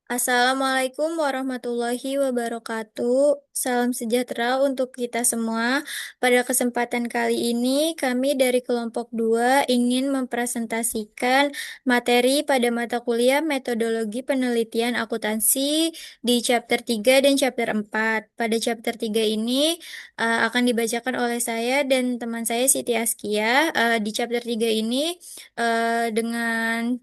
Assalamualaikum warahmatullahi wabarakatuh. Salam sejahtera untuk kita semua. Pada kesempatan kali ini, kami dari kelompok 2 ingin mempresentasikan materi pada mata kuliah Metodologi Penelitian Akuntansi di chapter 3 dan chapter 4. Pada chapter 3 ini akan dibacakan oleh saya dan teman saya Siti Askia. Di chapter 3 ini dengan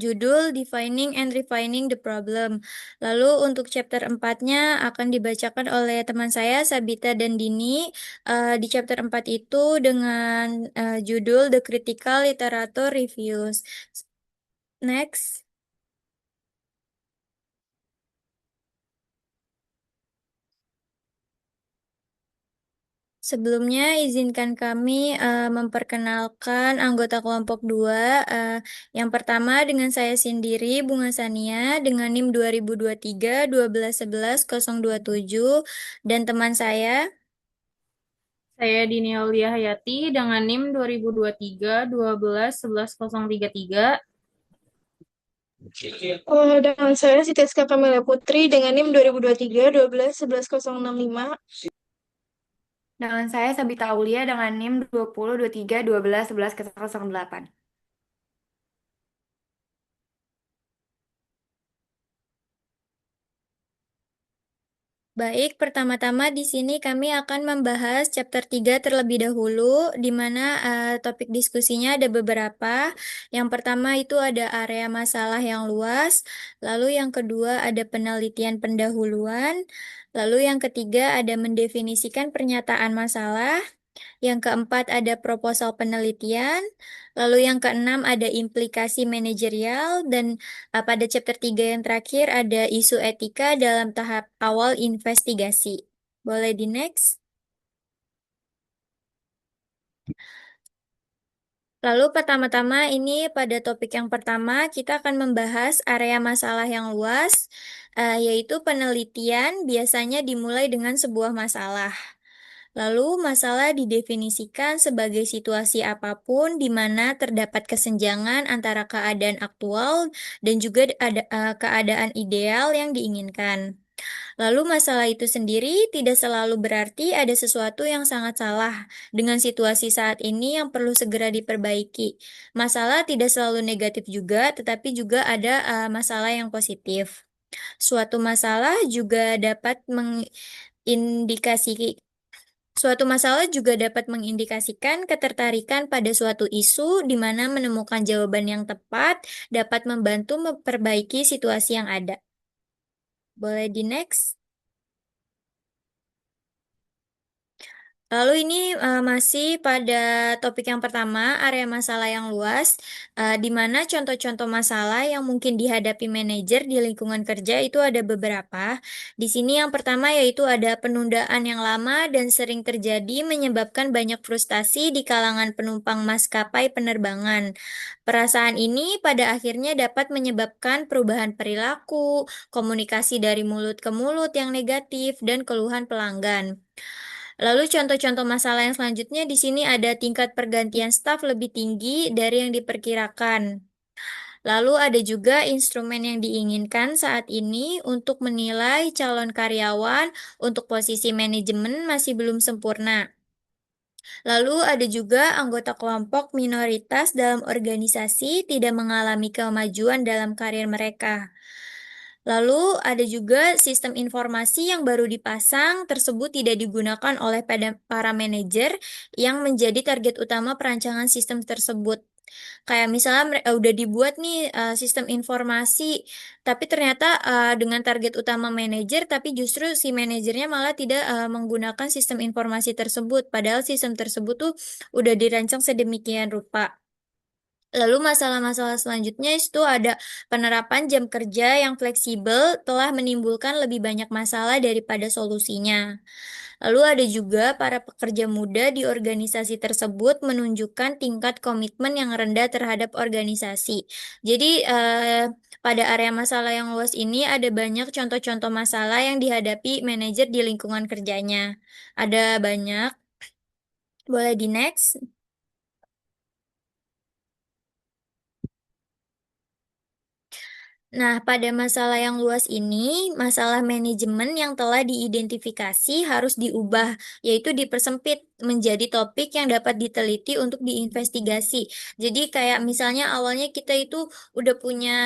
judul Defining and Refining the Problem. Lalu untuk chapter 4-nya akan dibacakan oleh teman saya Sabita dan Dini. Di chapter 4 itu dengan judul The Critical Literature Reviews. Next. Sebelumnya, izinkan kami memperkenalkan anggota kelompok 2. Yang pertama dengan saya sendiri, Bunga Sania, dengan NIM 2023 1211027, dan teman saya. Saya Dini Aulia Hayati dengan NIM 2023 1211033. Dengan saya Siti Aska Kamila Putri dengan NIM 2023 1211065. Dengan saya Sabita Aulia dengan NIM 2023 12 11 008. Baik, pertama-tama di sini kami akan membahas chapter 3 terlebih dahulu, di mana topik diskusinya ada beberapa. Yang pertama itu ada area masalah yang luas, lalu yang kedua ada penelitian pendahuluan, lalu yang ketiga ada mendefinisikan pernyataan masalah, yang keempat ada proposal penelitian, lalu yang keenam ada implikasi manajerial, dan pada chapter 3 yang terakhir ada isu etika dalam tahap awal investigasi. Boleh di next? Lalu pertama-tama ini pada topik yang pertama kita akan membahas area masalah yang luas, yaitu penelitian biasanya dimulai dengan sebuah masalah. Lalu, masalah didefinisikan sebagai situasi apapun di mana terdapat kesenjangan antara keadaan aktual dan juga ada keadaan ideal yang diinginkan. Lalu, masalah itu sendiri tidak selalu berarti ada sesuatu yang sangat salah dengan situasi saat ini yang perlu segera diperbaiki. Masalah tidak selalu negatif juga, tetapi juga ada masalah yang positif. Suatu masalah juga dapat mengindikasi Suatu masalah juga dapat mengindikasikan ketertarikan pada suatu isu di mana menemukan jawaban yang tepat dapat membantu memperbaiki situasi yang ada. Boleh di next? Lalu ini masih pada topik yang pertama, area masalah yang luas, di mana contoh-contoh masalah yang mungkin dihadapi manajer di lingkungan kerja itu ada beberapa. Di sini yang pertama yaitu ada penundaan yang lama dan sering terjadi menyebabkan banyak frustasi di kalangan penumpang maskapai penerbangan. Perasaan ini pada akhirnya dapat menyebabkan perubahan perilaku, komunikasi dari mulut ke mulut yang negatif, dan keluhan pelanggan. Lalu contoh-contoh masalah yang selanjutnya di sini ada tingkat pergantian staf lebih tinggi dari yang diperkirakan. Lalu ada juga instrumen yang diinginkan saat ini untuk menilai calon karyawan untuk posisi manajemen masih belum sempurna. Lalu ada juga anggota kelompok minoritas dalam organisasi tidak mengalami kemajuan dalam karir mereka. Lalu ada juga sistem informasi yang baru dipasang tersebut tidak digunakan oleh para manajer yang menjadi target utama perancangan sistem tersebut. Kayak misalnya udah dibuat nih sistem informasi, tapi ternyata dengan target utama manajer, tapi justru si manajernya malah tidak menggunakan sistem informasi tersebut, padahal sistem tersebut tuh udah dirancang sedemikian rupa. Lalu masalah-masalah selanjutnya itu ada penerapan jam kerja yang fleksibel telah menimbulkan lebih banyak masalah daripada solusinya. Lalu ada juga para pekerja muda di organisasi tersebut menunjukkan tingkat komitmen yang rendah terhadap organisasi. Jadi pada area masalah yang luas ini ada banyak contoh-contoh masalah yang dihadapi manajer di lingkungan kerjanya. Ada banyak. Boleh di next. Nah, pada masalah yang luas ini, masalah manajemen yang telah diidentifikasi harus diubah, yaitu dipersempit menjadi topik yang dapat diteliti untuk diinvestigasi. Jadi kayak misalnya awalnya kita itu udah punya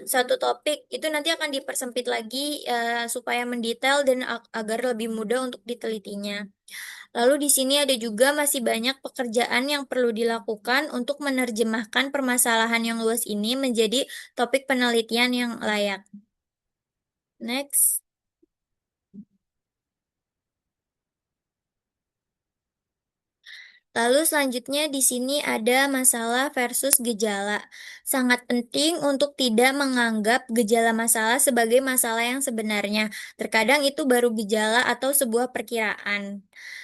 satu topik, itu nanti akan dipersempit lagi supaya mendetail dan agar lebih mudah untuk ditelitinya. Lalu di sini ada juga masih banyak pekerjaan yang perlu dilakukan untuk menerjemahkan permasalahan yang luas ini menjadi topik penelitian yang layak. Next. Lalu selanjutnya di sini ada masalah versus gejala. Sangat penting untuk tidak menganggap gejala masalah sebagai masalah yang sebenarnya. Terkadang itu baru gejala atau sebuah perkiraan.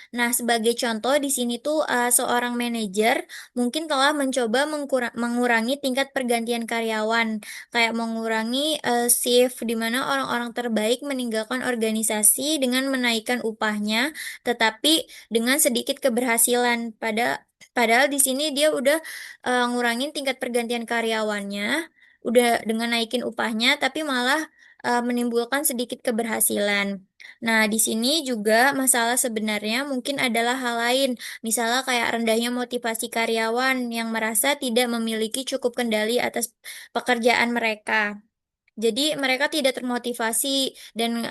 Nah, sebagai contoh di sini tuh seorang manajer mungkin telah mencoba mengurangi tingkat pergantian karyawan, kayak mengurangi shift di mana orang-orang terbaik meninggalkan organisasi dengan menaikkan upahnya, tetapi dengan sedikit keberhasilan. Padahal di sini dia udah ngurangin tingkat pergantian karyawannya, udah dengan naikin upahnya, tapi malah menimbulkan sedikit keberhasilan. Nah, di sini juga masalah sebenarnya mungkin adalah hal lain, misalnya kayak rendahnya motivasi karyawan yang merasa tidak memiliki cukup kendali atas pekerjaan mereka. Jadi mereka tidak termotivasi dan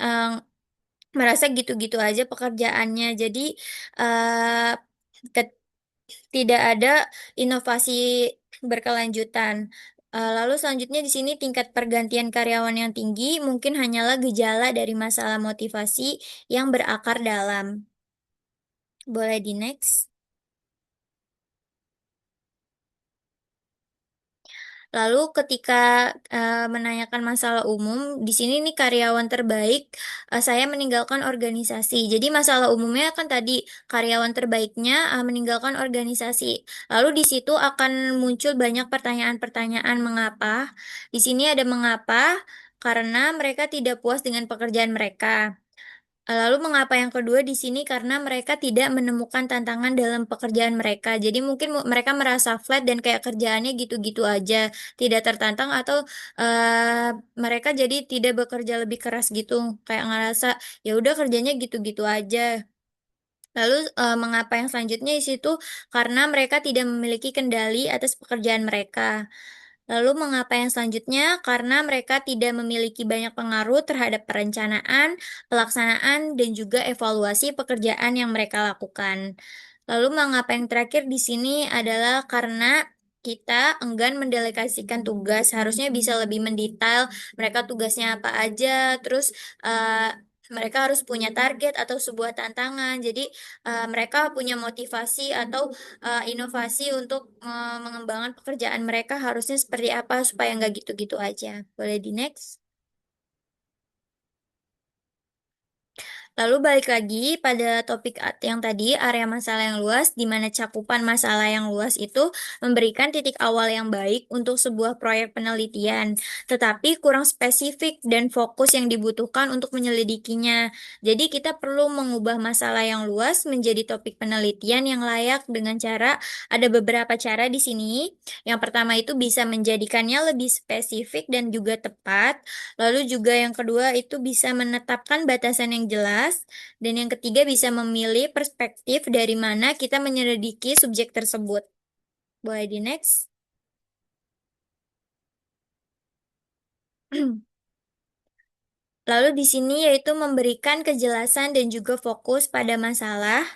merasa gitu-gitu aja pekerjaannya. Jadi eh, tidak ada inovasi berkelanjutan. Lalu selanjutnya di sini tingkat pergantian karyawan yang tinggi mungkin hanyalah gejala dari masalah motivasi yang berakar dalam. Boleh di next. Lalu ketika menanyakan masalah umum, di sini nih karyawan terbaik, saya meninggalkan organisasi. Jadi masalah umumnya kan tadi karyawan terbaiknya meninggalkan organisasi. Lalu di situ akan muncul banyak pertanyaan-pertanyaan mengapa. Di sini ada mengapa, karena mereka tidak puas dengan pekerjaan mereka. Lalu mengapa yang kedua di sini karena mereka tidak menemukan tantangan dalam pekerjaan mereka. Jadi mungkin mereka merasa flat dan kayak kerjaannya gitu-gitu aja, tidak tertantang atau mereka jadi tidak bekerja lebih keras gitu, kayak ngerasa ya udah kerjanya gitu-gitu aja. Lalu mengapa yang selanjutnya di situ karena mereka tidak memiliki kendali atas pekerjaan mereka. Lalu mengapa yang selanjutnya? Karena mereka tidak memiliki banyak pengaruh terhadap perencanaan, pelaksanaan, dan juga evaluasi pekerjaan yang mereka lakukan. Lalu mengapa yang terakhir di sini adalah karena kita enggan mendelegasikan tugas, harusnya bisa lebih mendetail mereka tugasnya apa aja, terus mereka harus punya target atau sebuah tantangan. Jadi mereka punya motivasi atau inovasi untuk mengembangkan pekerjaan mereka harusnya seperti apa supaya nggak gitu-gitu aja. Boleh di next? Lalu balik lagi pada topik yang tadi, area masalah yang luas, di mana cakupan masalah yang luas itu memberikan titik awal yang baik untuk sebuah proyek penelitian, tetapi kurang spesifik dan fokus yang dibutuhkan untuk menyelidikinya. Jadi kita perlu mengubah masalah yang luas menjadi topik penelitian yang layak dengan cara, ada beberapa cara di sini. Yang pertama itu bisa menjadikannya lebih spesifik dan juga tepat. Lalu juga yang kedua itu bisa menetapkan batasan yang jelas. Dan yang ketiga bisa memilih perspektif dari mana kita menyelidiki subjek tersebut. Boleh di next. Lalu di sini yaitu memberikan kejelasan dan juga fokus pada masalah.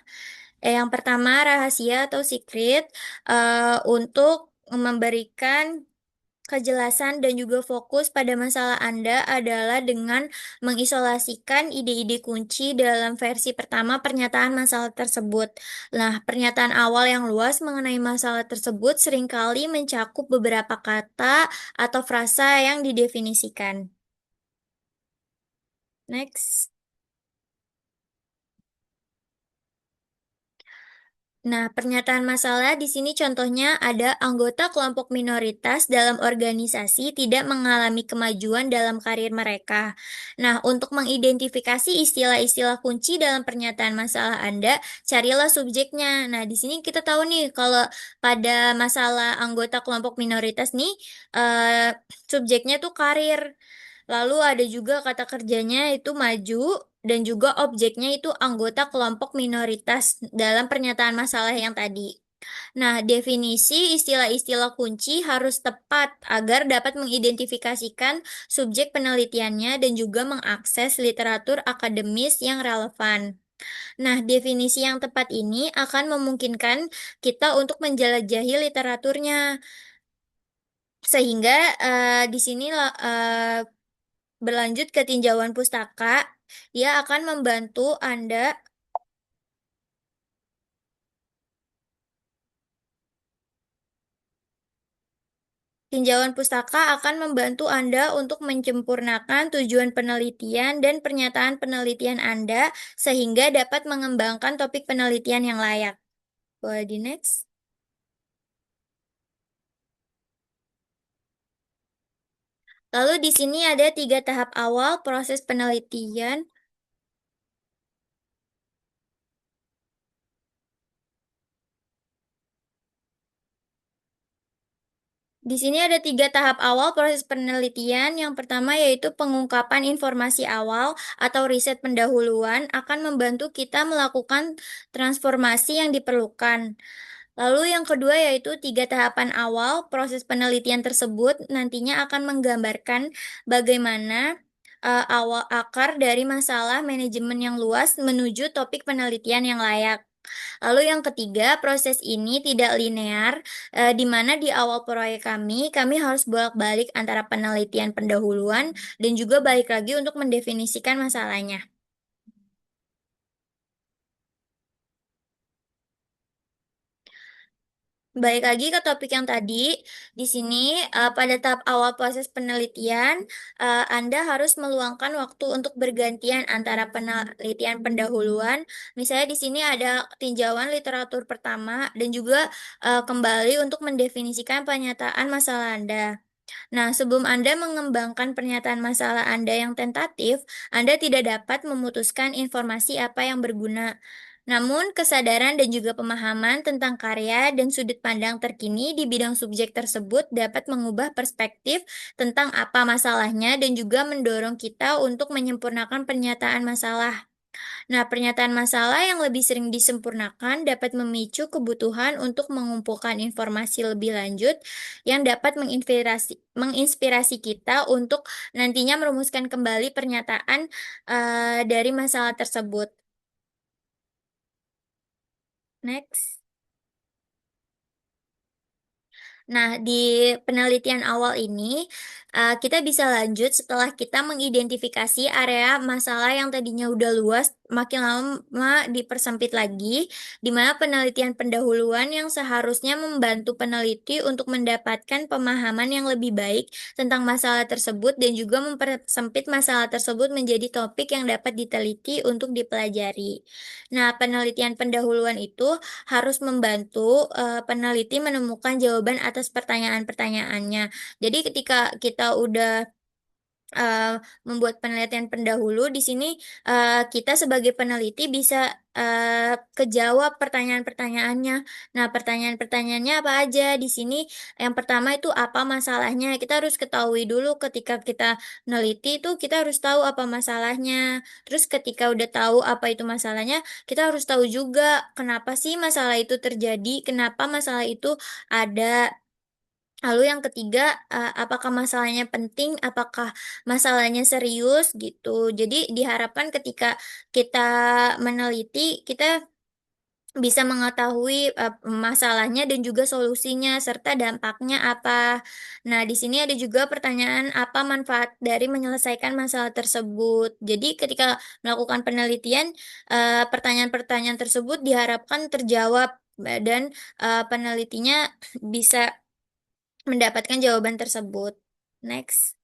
Yang pertama rahasia atau secret untuk memberikan kejelasan dan juga fokus pada masalah Anda adalah dengan mengisolasikan ide-ide kunci dalam versi pertama pernyataan masalah tersebut. Nah, pernyataan awal yang luas mengenai masalah tersebut seringkali mencakup beberapa kata atau frasa yang didefinisikan. Next. Nah, pernyataan masalah di sini contohnya ada anggota kelompok minoritas dalam organisasi tidak mengalami kemajuan dalam karir mereka. Nah, untuk mengidentifikasi istilah-istilah kunci dalam pernyataan masalah Anda, carilah subjeknya. Nah, di sini kita tahu nih kalau pada masalah anggota kelompok minoritas nih, subjeknya tuh karir. Lalu ada juga kata kerjanya itu maju dan juga objeknya itu anggota kelompok minoritas dalam pernyataan masalah yang tadi. Nah, definisi istilah-istilah kunci harus tepat agar dapat mengidentifikasikan subjek penelitiannya dan juga mengakses literatur akademis yang relevan. Nah, definisi yang tepat ini akan memungkinkan kita untuk menjelajahi literaturnya. Sehingga di sini berlanjut ke tinjauan pustaka, dia akan membantu Anda. Tinjauan pustaka akan membantu Anda untuk menyempurnakan tujuan penelitian dan pernyataan penelitian Anda sehingga dapat mengembangkan topik penelitian yang layak. Boleh di next. Lalu di sini ada 3 tahap awal proses penelitian. Di sini ada 3 tahap awal proses penelitian. Yang pertama yaitu pengungkapan informasi awal atau riset pendahuluan akan membantu kita melakukan transformasi yang diperlukan. Lalu yang kedua yaitu 3 tahapan awal proses penelitian tersebut nantinya akan menggambarkan bagaimana awal akar dari masalah manajemen yang luas menuju topik penelitian yang layak. Lalu yang ketiga, proses ini tidak linear, di mana di awal proyek kami harus bolak-balik antara penelitian pendahuluan dan juga balik lagi untuk mendefinisikan masalahnya. Balik lagi ke topik yang tadi, di sini pada tahap awal proses penelitian, Anda harus meluangkan waktu untuk bergantian antara penelitian pendahuluan. Misalnya di sini ada tinjauan literatur pertama dan juga kembali untuk mendefinisikan pernyataan masalah Anda. Nah, sebelum Anda mengembangkan pernyataan masalah Anda yang tentatif, Anda tidak dapat memutuskan informasi apa yang berguna. Namun, kesadaran dan juga pemahaman tentang karya dan sudut pandang terkini di bidang subjek tersebut dapat mengubah perspektif tentang apa masalahnya dan juga mendorong kita untuk menyempurnakan pernyataan masalah. Nah, pernyataan masalah yang lebih sering disempurnakan dapat memicu kebutuhan untuk mengumpulkan informasi lebih lanjut yang dapat menginspirasi kita untuk nantinya merumuskan kembali pernyataan dari masalah tersebut. Next. Nah, di penelitian awal ini, kita bisa lanjut setelah kita mengidentifikasi area masalah yang tadinya udah luas, makin lama dipersempit lagi, di mana penelitian pendahuluan yang seharusnya membantu peneliti untuk mendapatkan pemahaman yang lebih baik tentang masalah tersebut dan juga mempersempit masalah tersebut menjadi topik yang dapat diteliti untuk dipelajari. Nah, penelitian pendahuluan itu harus membantu peneliti menemukan jawaban atas pertanyaan-pertanyaannya. Jadi ketika kita udah membuat penelitian pendahulu, di sini kita sebagai peneliti bisa kejawab pertanyaan-pertanyaannya. Nah, pertanyaan-pertanyaannya apa aja di sini? Yang pertama itu apa masalahnya? Kita harus ketahui dulu ketika kita meneliti itu kita harus tahu apa masalahnya. Terus ketika udah tahu apa itu masalahnya, kita harus tahu juga kenapa sih masalah itu terjadi, kenapa masalah itu ada. Lalu yang ketiga, apakah masalahnya penting, apakah masalahnya serius gitu. Jadi diharapkan ketika kita meneliti, kita bisa mengetahui masalahnya dan juga solusinya serta dampaknya apa. Nah, di sini ada juga pertanyaan apa manfaat dari menyelesaikan masalah tersebut. Jadi ketika melakukan penelitian, pertanyaan-pertanyaan tersebut diharapkan terjawab dan penelitinya bisa mendapatkan jawaban tersebut. Next.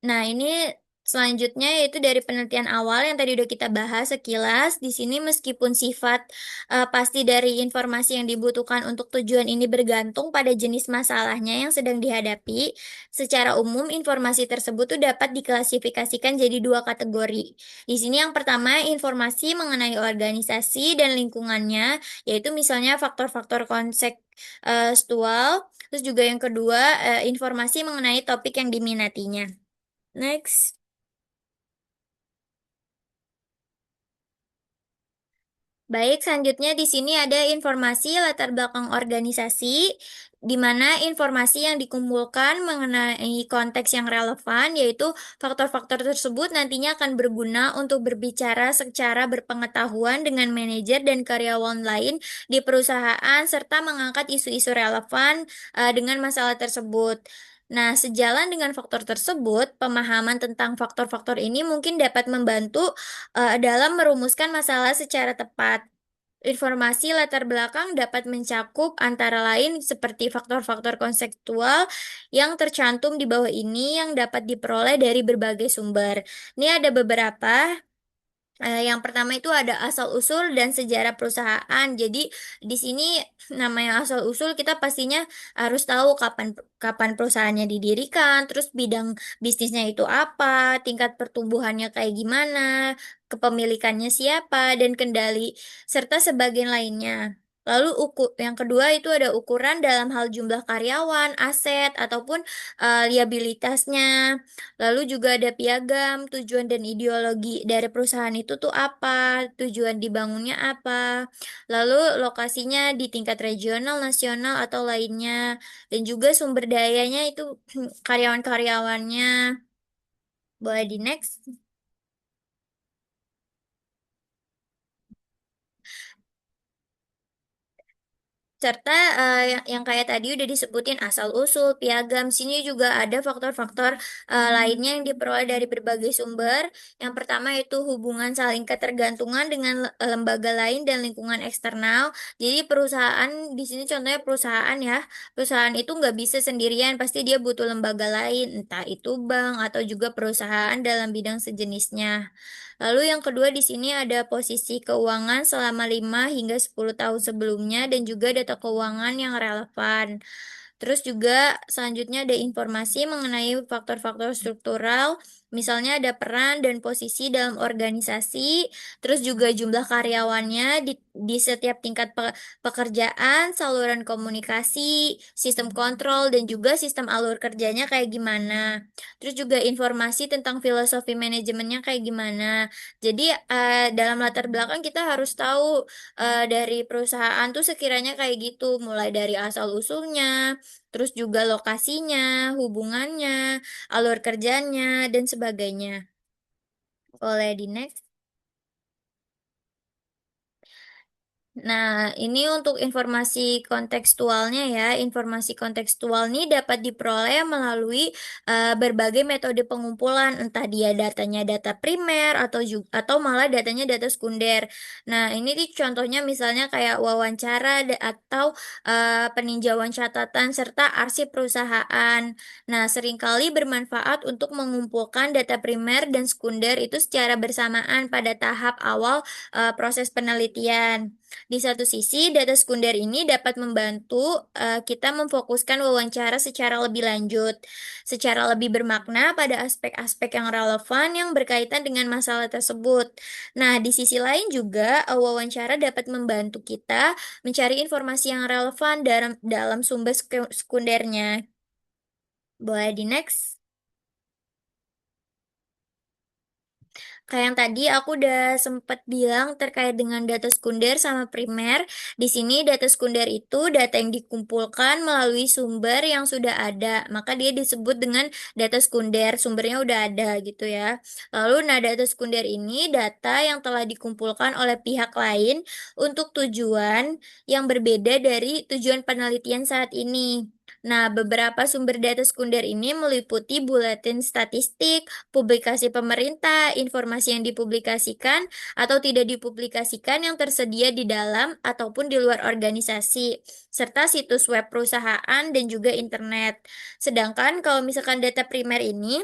Nah, ini Selanjutnya yaitu dari penelitian awal yang tadi udah kita bahas sekilas. Di sini meskipun sifat pasti dari informasi yang dibutuhkan untuk tujuan ini bergantung pada jenis masalahnya yang sedang dihadapi, secara umum informasi tersebut tuh dapat diklasifikasikan jadi dua kategori. Di sini yang pertama informasi mengenai organisasi dan lingkungannya, yaitu misalnya faktor-faktor kontekstual. Terus juga yang kedua informasi mengenai topik yang diminatinya. Next. Baik, selanjutnya di sini ada informasi latar belakang organisasi, di mana informasi yang dikumpulkan mengenai konteks yang relevan, yaitu faktor-faktor tersebut nantinya akan berguna untuk berbicara secara berpengetahuan dengan manajer dan karyawan lain di perusahaan, serta mengangkat isu-isu relevan dengan masalah tersebut. Nah, sejalan dengan faktor tersebut, pemahaman tentang faktor-faktor ini mungkin dapat membantu dalam merumuskan masalah secara tepat. Informasi latar belakang dapat mencakup antara lain seperti faktor-faktor konseptual yang tercantum di bawah ini yang dapat diperoleh dari berbagai sumber. Ini ada beberapa. Yang pertama itu ada asal-usul dan sejarah perusahaan. Jadi di sini namanya asal-usul kita pastinya harus tahu kapan kapan perusahaannya didirikan, terus bidang bisnisnya itu apa, tingkat pertumbuhannya kayak gimana, kepemilikannya siapa, dan kendali serta sebagian lainnya. Lalu yang kedua itu ada ukuran dalam hal jumlah karyawan, aset ataupun liabilitasnya. Lalu juga ada piagam, tujuan dan ideologi dari perusahaan itu tuh apa, tujuan dibangunnya apa, lalu lokasinya di tingkat regional, nasional, atau lainnya, dan juga sumber dayanya itu karyawan-karyawannya. Boleh di next. Serta yang kayak tadi udah disebutin asal-usul, piagam, sini juga ada faktor-faktor lainnya yang diperoleh dari berbagai sumber. Yang pertama itu hubungan saling ketergantungan dengan lembaga lain dan lingkungan eksternal. Jadi perusahaan, di sini contohnya perusahaan ya, perusahaan itu nggak bisa sendirian, pasti dia butuh lembaga lain, entah itu bank atau juga perusahaan dalam bidang sejenisnya. Lalu yang kedua di sini ada posisi keuangan selama 5 hingga 10 tahun sebelumnya dan juga data keuangan yang relevan. Terus juga selanjutnya ada informasi mengenai faktor-faktor struktural, misalnya ada peran dan posisi dalam organisasi, terus juga jumlah karyawannya di setiap tingkat pekerjaan, saluran komunikasi, sistem kontrol, dan juga sistem alur kerjanya kayak gimana. Terus juga informasi tentang filosofi manajemennya kayak gimana. Jadi dalam latar belakang kita harus tahu dari perusahaan tuh sekiranya kayak gitu, mulai dari asal-usulnya, terus juga lokasinya, hubungannya, alur kerjanya, dan sebagainya. Boleh di next. Nah, ini untuk informasi kontekstualnya ya. Informasi kontekstual ini dapat diperoleh melalui berbagai metode pengumpulan, entah dia datanya data primer atau malah datanya data sekunder. Nah, ini nih contohnya misalnya kayak wawancara atau peninjauan catatan serta arsip perusahaan. Nah, seringkali bermanfaat untuk mengumpulkan data primer dan sekunder itu secara bersamaan pada tahap awal proses penelitian. Di satu sisi, data sekunder ini dapat membantu kita memfokuskan wawancara secara lebih lanjut, secara lebih bermakna pada aspek-aspek yang relevan yang berkaitan dengan masalah tersebut. Nah, di sisi lain juga, wawancara dapat membantu kita mencari informasi yang relevan dalam sumber sekundernya. Boleh di next. Kayak yang tadi aku udah sempat bilang terkait dengan data sekunder sama primer. Di sini data sekunder itu data yang dikumpulkan melalui sumber yang sudah ada. Maka dia disebut dengan data sekunder, sumbernya udah ada gitu ya. Lalu nah data sekunder ini data yang telah dikumpulkan oleh pihak lain untuk tujuan yang berbeda dari tujuan penelitian saat ini. Nah, beberapa sumber data sekunder ini meliputi buletin statistik, publikasi pemerintah, informasi yang dipublikasikan atau tidak dipublikasikan yang tersedia di dalam ataupun di luar organisasi, serta situs web perusahaan dan juga internet. Sedangkan kalau misalkan data primer ini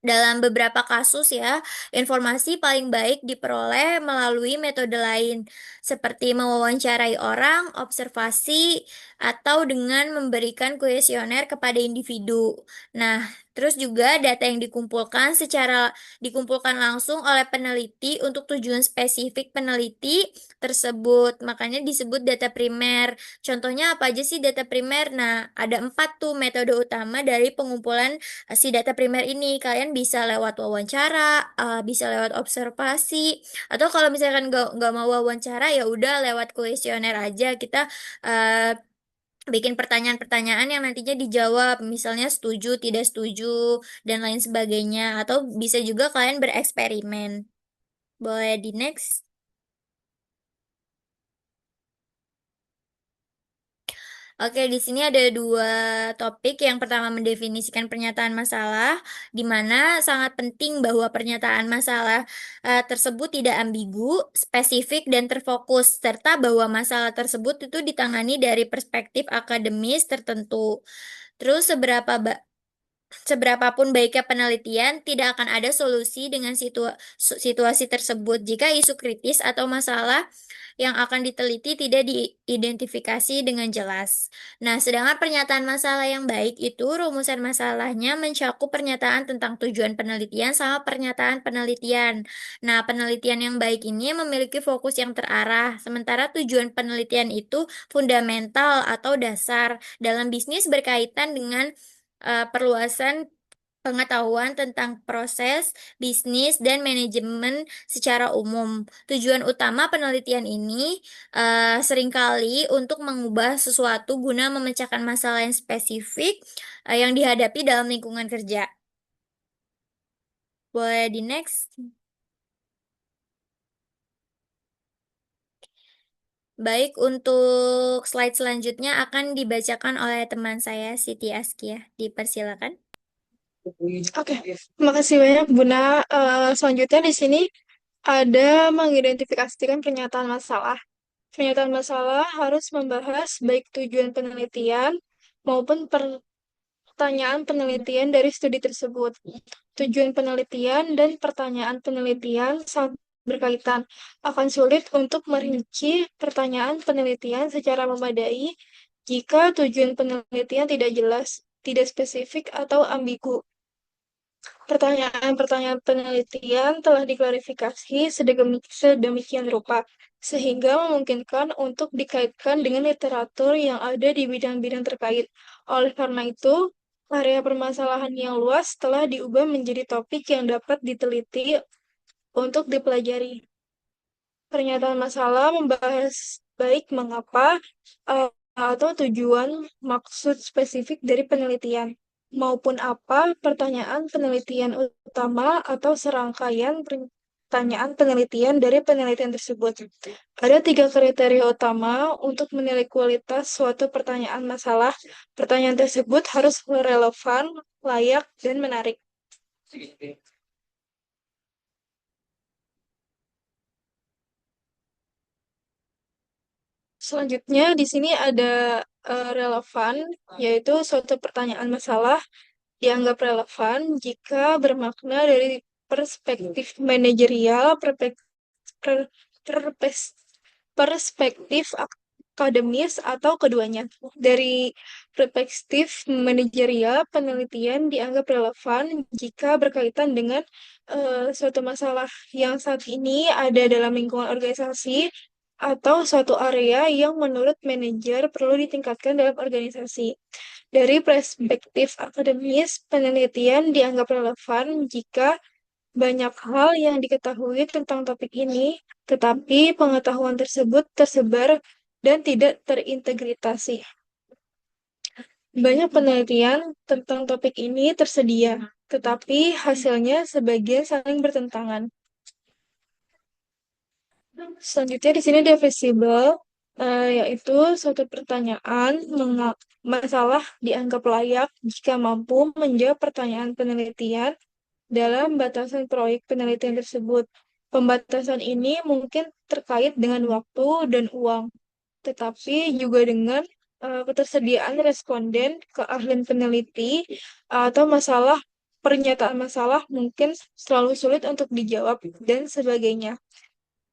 Dalam beberapa kasus ya, informasi paling baik diperoleh melalui metode lain, seperti mewawancarai orang, observasi, atau dengan memberikan kuesioner kepada individu. Nah, terus juga data yang dikumpulkan langsung oleh peneliti untuk tujuan spesifik peneliti tersebut. Makanya disebut data primer. Contohnya apa aja sih data primer? Nah, ada 4 tuh metode utama dari pengumpulan si data primer ini. Kalian bisa lewat wawancara, bisa lewat observasi, atau kalau misalkan nggak mau wawancara ya udah lewat kuesioner aja. Kita uh, bikin pertanyaan-pertanyaan yang nantinya dijawab, misalnya setuju, tidak setuju, dan lain sebagainya. Atau bisa juga kalian bereksperimen. Boleh di next? Oke, di sini ada 2 topik. Yang pertama mendefinisikan pernyataan masalah, di mana sangat penting bahwa pernyataan masalah tersebut tidak ambigu, spesifik, dan terfokus, serta bahwa masalah tersebut itu ditangani dari perspektif akademis tertentu. Terus seberapapun baiknya penelitian, tidak akan ada solusi dengan situasi tersebut jika isu kritis atau masalah yang akan diteliti tidak diidentifikasi dengan jelas. Nah, sedangkan pernyataan masalah yang baik itu rumusan masalahnya mencakup pernyataan tentang tujuan penelitian sama pernyataan penelitian. Nah, penelitian yang baik ini memiliki fokus yang terarah, sementara tujuan penelitian itu fundamental atau dasar dalam bisnis berkaitan dengan perluasan pengetahuan tentang proses, bisnis, dan manajemen secara umum. Tujuan utama penelitian ini seringkali untuk mengubah sesuatu guna memecahkan masalah yang spesifik yang dihadapi dalam lingkungan kerja. Boleh di next? Baik, untuk slide selanjutnya akan dibacakan oleh teman saya, Siti Askia. Dipersilakan. Oke, terima kasih banyak Bunda. Selanjutnya di sini ada mengidentifikasikan pernyataan masalah. Pernyataan masalah harus membahas baik tujuan penelitian maupun pertanyaan penelitian dari studi tersebut. Tujuan penelitian dan pertanyaan penelitian sangat berkaitan. Akan sulit untuk merinci pertanyaan penelitian secara memadai jika tujuan penelitian tidak jelas, tidak spesifik, atau ambigu. Pertanyaan-pertanyaan penelitian telah diklarifikasi sedemikian rupa, sehingga memungkinkan untuk dikaitkan dengan literatur yang ada di bidang-bidang terkait. Oleh karena itu, area permasalahan yang luas telah diubah menjadi topik yang dapat diteliti untuk dipelajari. Pernyataan masalah membahas baik mengapa atau tujuan maksud spesifik dari penelitian maupun apa pertanyaan penelitian utama atau serangkaian pertanyaan penelitian dari penelitian tersebut. Ada 3 kriteria utama untuk menilai kualitas suatu pertanyaan masalah. Pertanyaan tersebut harus relevan, layak, dan menarik. Selanjutnya, di sini ada relevan, yaitu suatu pertanyaan masalah dianggap relevan jika bermakna dari perspektif manajerial, perspektif akademis, atau keduanya. Dari perspektif manajerial, penelitian dianggap relevan jika berkaitan dengan suatu masalah yang saat ini ada dalam lingkungan organisasi atau suatu area yang menurut manajer perlu ditingkatkan dalam organisasi. Dari perspektif akademis, penelitian dianggap relevan jika banyak hal yang diketahui tentang topik ini, tetapi pengetahuan tersebut tersebar dan tidak terintegrasi. Banyak penelitian tentang topik ini tersedia, tetapi hasilnya sebagian saling bertentangan. Selanjutnya di sini divisible, yaitu suatu pertanyaan masalah dianggap layak jika mampu menjawab pertanyaan penelitian dalam batasan proyek penelitian tersebut. Pembatasan ini mungkin terkait dengan waktu dan uang, tetapi juga dengan ketersediaan responden, keahlian peneliti, atau masalah pernyataan masalah mungkin selalu sulit untuk dijawab, dan sebagainya.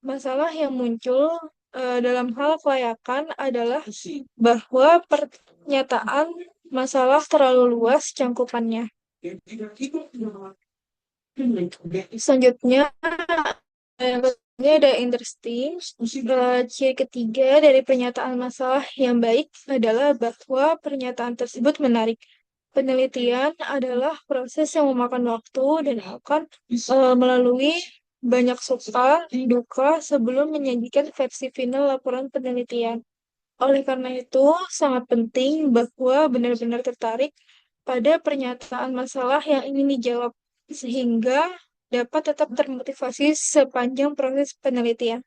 Masalah yang muncul dalam hal kelayakan adalah bahwa pernyataan masalah terlalu luas cangkupannya. Selanjutnya, ini ada interesting. Ciri ketiga dari pernyataan masalah yang baik adalah bahwa pernyataan tersebut menarik. Penelitian adalah proses yang memakan waktu dan akan melalui banyak suka, duka sebelum menyajikan versi final laporan penelitian. Oleh karena itu, sangat penting bahwa benar-benar tertarik pada pernyataan masalah yang ingin dijawab, sehingga dapat tetap termotivasi sepanjang proses penelitian.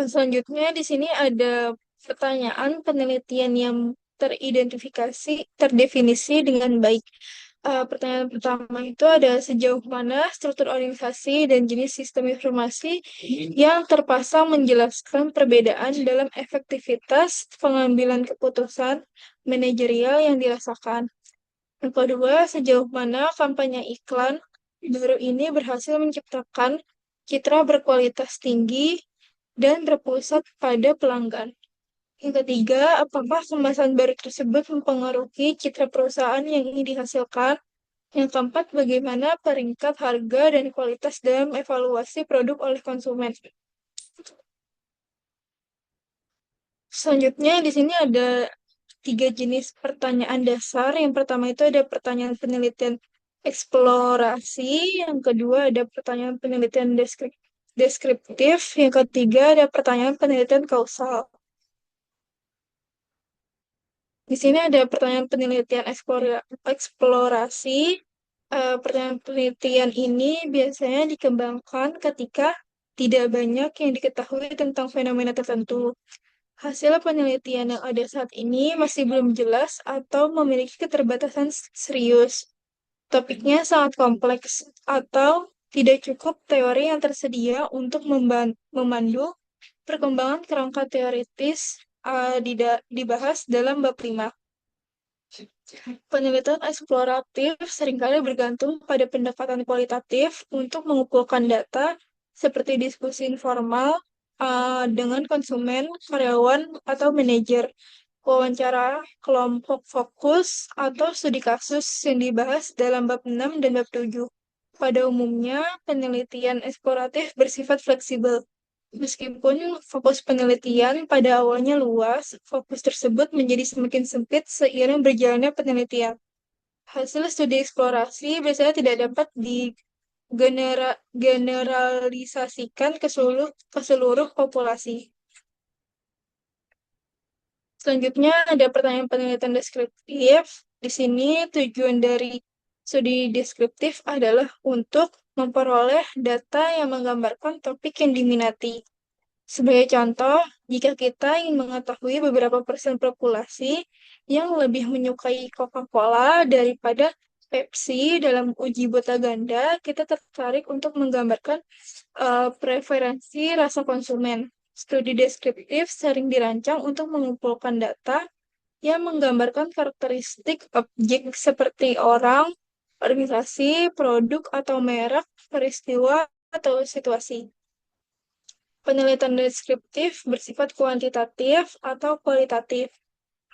Selanjutnya, di sini ada pertanyaan penelitian yang terdefinisi dengan baik. Pertanyaan pertama itu ada sejauh mana struktur organisasi dan jenis sistem informasi yang terpasang menjelaskan perbedaan dalam efektivitas pengambilan keputusan manajerial yang dirasakan. Yang kedua, sejauh mana kampanye iklan baru ini berhasil menciptakan citra berkualitas tinggi dan berpusat pada pelanggan. Yang ketiga, apakah kemasan baru tersebut mempengaruhi citra perusahaan yang ingin dihasilkan? Yang keempat, bagaimana peringkat harga dan kualitas dalam evaluasi produk oleh konsumen? Selanjutnya, di sini ada 3 jenis pertanyaan dasar. Yang pertama itu ada pertanyaan penelitian eksplorasi, yang kedua ada pertanyaan penelitian deskriptif, yang ketiga ada pertanyaan penelitian kausal. Di sini ada pertanyaan penelitian eksplorasi. Pertanyaan penelitian ini biasanya dikembangkan ketika tidak banyak yang diketahui tentang fenomena tertentu. Hasil penelitian yang ada saat ini masih belum jelas atau memiliki keterbatasan serius. Topiknya sangat kompleks atau tidak cukup teori yang tersedia untuk memandu perkembangan kerangka teoritis dibahas dalam bab 5. Penelitian eksploratif seringkali bergantung pada pendekatan kualitatif untuk mengumpulkan data seperti diskusi informal dengan konsumen, karyawan, atau manajer, wawancara kelompok fokus, atau studi kasus yang dibahas dalam bab 6 dan bab 7. Pada umumnya, penelitian eksploratif bersifat fleksibel. Meskipun fokus penelitian pada awalnya luas, fokus tersebut menjadi semakin sempit seiring berjalannya penelitian. Hasil studi eksplorasi biasanya tidak dapat digeneralisasikan ke seluruh populasi. Selanjutnya ada pertanyaan penelitian deskriptif. Di sini tujuan dari studi deskriptif adalah untuk memperoleh data yang menggambarkan topik yang diminati. Sebagai contoh, jika kita ingin mengetahui beberapa persen populasi yang lebih menyukai Coca-Cola daripada Pepsi dalam uji buta ganda, kita tertarik untuk menggambarkan preferensi rasa konsumen. Studi deskriptif sering dirancang untuk mengumpulkan data yang menggambarkan karakteristik objek seperti orang, organisasi, produk atau merek, peristiwa, atau situasi. Penelitian deskriptif bersifat kuantitatif atau kualitatif.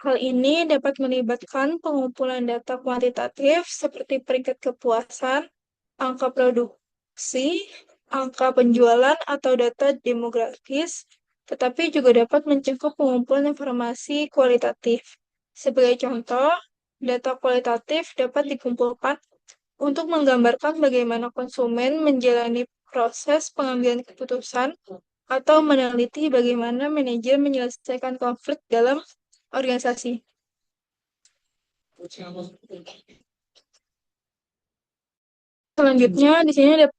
Hal ini dapat melibatkan pengumpulan data kuantitatif seperti peringkat kepuasan, angka produksi, angka penjualan, atau data demografis, tetapi juga dapat mencakup pengumpulan informasi kualitatif. Sebagai contoh, data kualitatif dapat dikumpulkan untuk menggambarkan bagaimana konsumen menjalani proses pengambilan keputusan atau meneliti bagaimana manajer menyelesaikan konflik dalam organisasi. Selanjutnya, di sini ada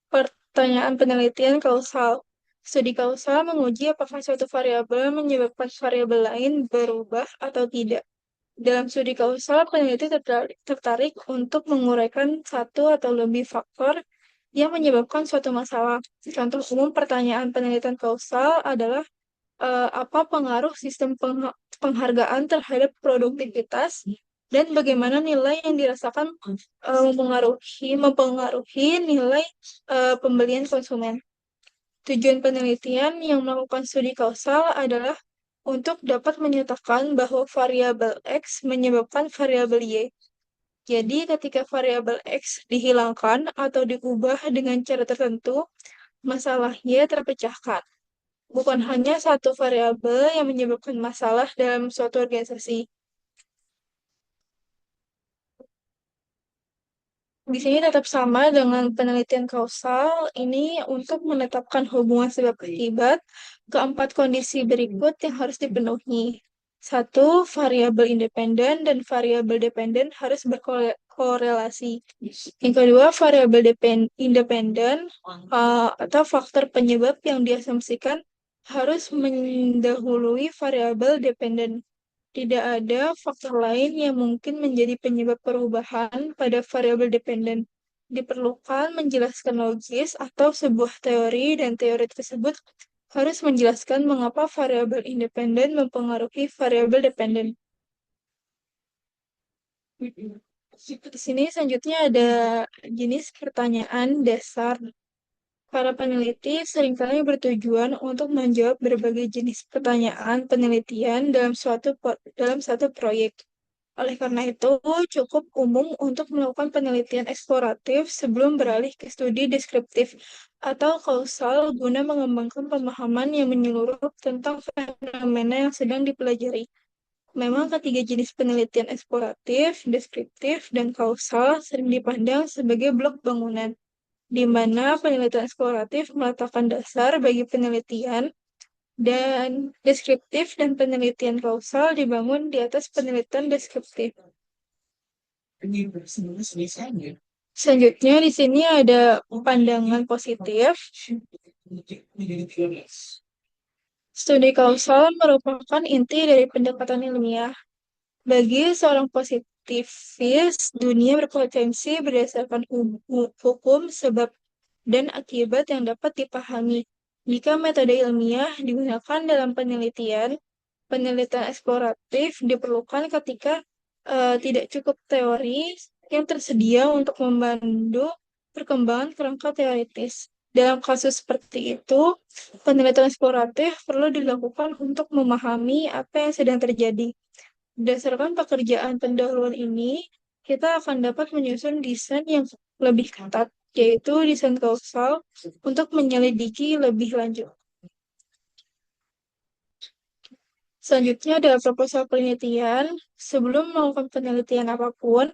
pertanyaan penelitian kausal. Studi kausal menguji apakah suatu variabel menyebabkan variabel lain berubah atau tidak. Dalam studi kausal, peneliti tertarik untuk menguraikan satu atau lebih faktor yang menyebabkan suatu masalah. Contoh umum pertanyaan penelitian kausal adalah apa pengaruh sistem penghargaan terhadap produktivitas dan bagaimana nilai yang dirasakan mempengaruhi nilai pembelian konsumen. Tujuan penelitian yang melakukan studi kausal adalah untuk dapat menyatakan bahwa variabel X menyebabkan variabel Y. Jadi, ketika variabel X dihilangkan atau diubah dengan cara tertentu, masalah Y terpecahkan. Bukan hanya satu variabel yang menyebabkan masalah dalam suatu organisasi. Di sini tetap sama dengan penelitian kausal, ini untuk menetapkan hubungan sebab akibat keempat kondisi berikut yang harus dipenuhi. Satu, variabel independen dan variabel dependen harus berkorelasi. Yang kedua, variabel independen atau faktor penyebab yang diasumsikan harus mendahului variabel dependen. Tidak ada faktor lain yang mungkin menjadi penyebab perubahan pada variabel dependen. Diperlukan menjelaskan logis atau sebuah teori dan teori tersebut harus menjelaskan mengapa variabel independen mempengaruhi variabel dependen. Di sini selanjutnya ada jenis pertanyaan dasar. Para peneliti seringkali bertujuan untuk menjawab berbagai jenis pertanyaan penelitian dalam satu proyek. Oleh karena itu, cukup umum untuk melakukan penelitian eksploratif sebelum beralih ke studi deskriptif atau kausal guna mengembangkan pemahaman yang menyeluruh tentang fenomena yang sedang dipelajari. Memang ketiga jenis penelitian eksploratif, deskriptif, dan kausal sering dipandang sebagai blok bangunan, di mana penelitian eksploratif meletakkan dasar bagi penelitian dan deskriptif dan penelitian kausal dibangun di atas penelitian deskriptif. Selanjutnya di sini ada pandangan positif. Studi kausal merupakan inti dari pendekatan ilmiah. Bagi seorang positivis, dunia berpotensi berdasarkan hukum sebab dan akibat yang dapat dipahami. Jika metode ilmiah digunakan dalam penelitian eksploratif diperlukan ketika tidak cukup teori yang tersedia untuk membantu perkembangan kerangka teoritis. Dalam kasus seperti itu, penelitian eksploratif perlu dilakukan untuk memahami apa yang sedang terjadi. Berdasarkan pekerjaan pendahuluan ini, kita akan dapat menyusun desain yang lebih ketat, yaitu desain kausal untuk menyelidiki lebih lanjut. Selanjutnya ada proposal penelitian. Sebelum melakukan penelitian apapun,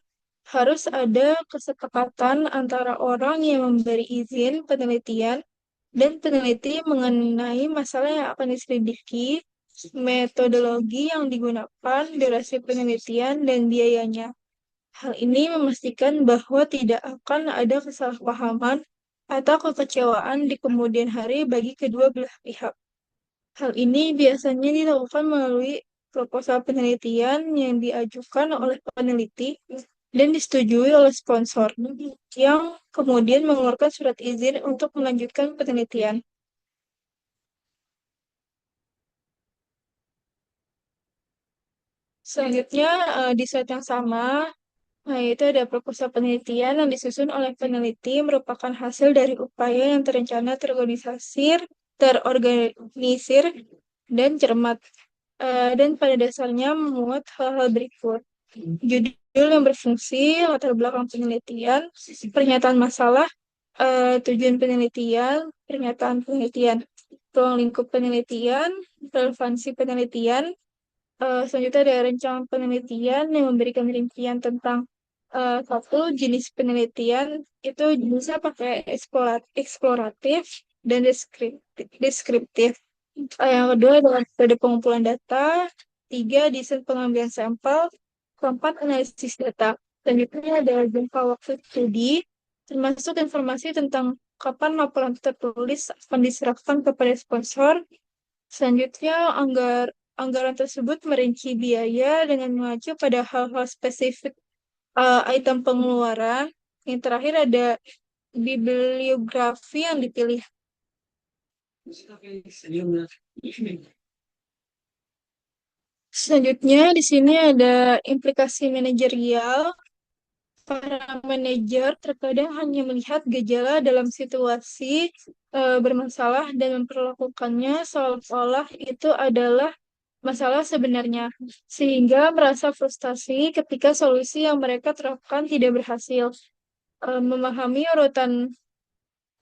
harus ada kesepakatan antara orang yang memberi izin penelitian dan peneliti mengenai masalah yang akan diselidiki, metodologi yang digunakan, durasi penelitian, dan biayanya. Hal ini memastikan bahwa tidak akan ada kesalahpahaman atau kekecewaan di kemudian hari bagi kedua belah pihak. Hal ini biasanya dilakukan melalui proposal penelitian yang diajukan oleh peneliti dan disetujui oleh sponsor, yang kemudian mengeluarkan surat izin untuk melanjutkan penelitian. Selanjutnya, di slide yang sama, yaitu ada proposal penelitian yang disusun oleh peneliti merupakan hasil dari upaya yang terencana, terorganisir, dan cermat. Dan pada dasarnya memuat hal-hal berikut. Judul yang berfungsi, latar belakang penelitian, pernyataan masalah, tujuan penelitian, pernyataan penelitian, ruang lingkup penelitian, relevansi penelitian. Selanjutnya ada rencana penelitian yang memberikan rincian tentang satu jenis penelitian itu bisa pakai eksploratif dan deskriptif. Yang kedua adalah metode pengumpulan data, tiga desain pengambilan sampel, keempat analisis data. Selanjutnya ada jangka waktu studi, termasuk informasi tentang kapan laporan tertulis akan diserahkan kepada sponsor. Selanjutnya, anggaran tersebut merinci biaya dengan mengacu pada hal-hal spesifik item pengeluaran. Yang terakhir ada bibliografi yang dipilih. Selanjutnya di sini ada implikasi manajerial. Para manajer terkadang hanya melihat gejala dalam situasi bermasalah dan memperlakukannya seolah-olah itu adalah masalah sebenarnya, sehingga merasa frustasi ketika solusi yang mereka terapkan tidak berhasil. Memahami urutan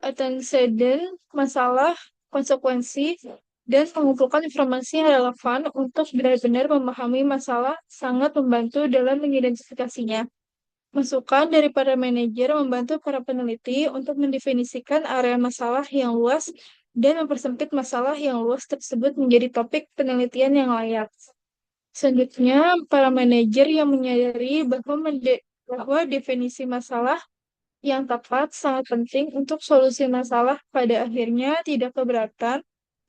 antecedent, masalah, konsekuensi, dan mengumpulkan informasi yang relevan untuk benar-benar memahami masalah sangat membantu dalam mengidentifikasinya. Masukan dari para manajer membantu para peneliti untuk mendefinisikan area masalah yang luas dan mempersempit masalah yang luas tersebut menjadi topik penelitian yang layak. Selanjutnya, para manajer yang menyadari bahwa definisi masalah yang tepat sangat penting untuk solusi masalah pada akhirnya tidak keberatan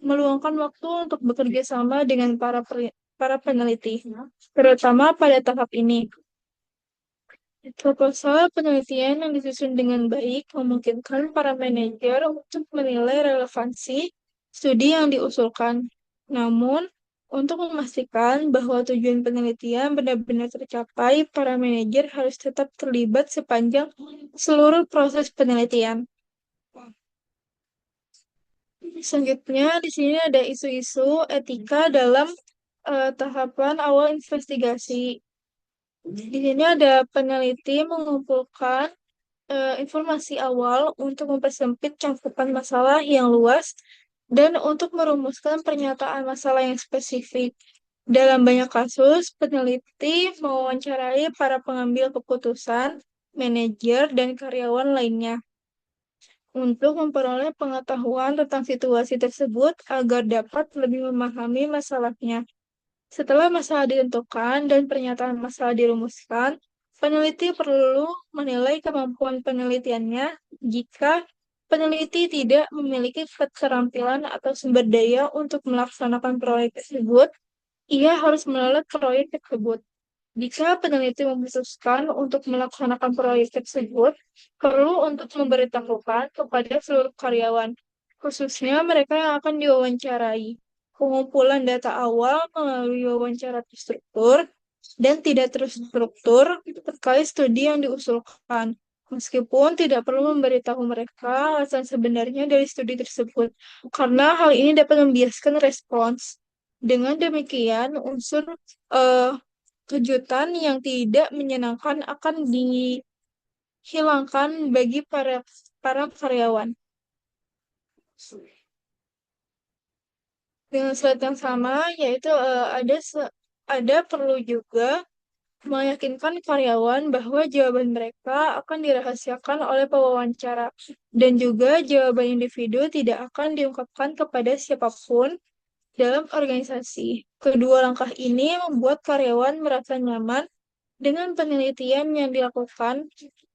meluangkan waktu untuk bekerja sama dengan para peneliti, terutama pada tahap ini. Proposal penelitian yang disusun dengan baik memungkinkan para manajer untuk menilai relevansi studi yang diusulkan. Namun, untuk memastikan bahwa tujuan penelitian benar-benar tercapai, para manajer harus tetap terlibat sepanjang seluruh proses penelitian. Selanjutnya, di sini ada isu-isu etika dalam tahapan awal investigasi. Di sini ada peneliti mengumpulkan informasi awal untuk mempersempit cakupan masalah yang luas dan untuk merumuskan pernyataan masalah yang spesifik. Dalam banyak kasus, peneliti mewawancarai para pengambil keputusan, manajer, dan karyawan lainnya untuk memperoleh pengetahuan tentang situasi tersebut agar dapat lebih memahami masalahnya. Setelah masalah ditentukan dan pernyataan masalah dirumuskan, peneliti perlu menilai kemampuan penelitiannya. Jika peneliti tidak memiliki keterampilan atau sumber daya untuk melaksanakan proyek tersebut, ia harus menolak proyek tersebut. Jika peneliti memutuskan untuk melaksanakan proyek tersebut, perlu untuk memberitahukan kepada seluruh karyawan, khususnya mereka yang akan diwawancarai. Pengumpulan data awal melalui wawancara terstruktur dan tidak terstruktur terkait studi yang diusulkan, meskipun tidak perlu memberitahu mereka alasan sebenarnya dari studi tersebut, karena hal ini dapat membiaskan respons. Dengan demikian, unsur eh, kejutan yang tidak menyenangkan akan dihilangkan bagi para karyawan. Dengan slide yang sama, yaitu ada perlu juga meyakinkan karyawan bahwa jawaban mereka akan dirahasiakan oleh pewawancara dan juga jawaban individu tidak akan diungkapkan kepada siapapun dalam organisasi. Kedua langkah ini membuat karyawan merasa nyaman dengan penelitian yang dilakukan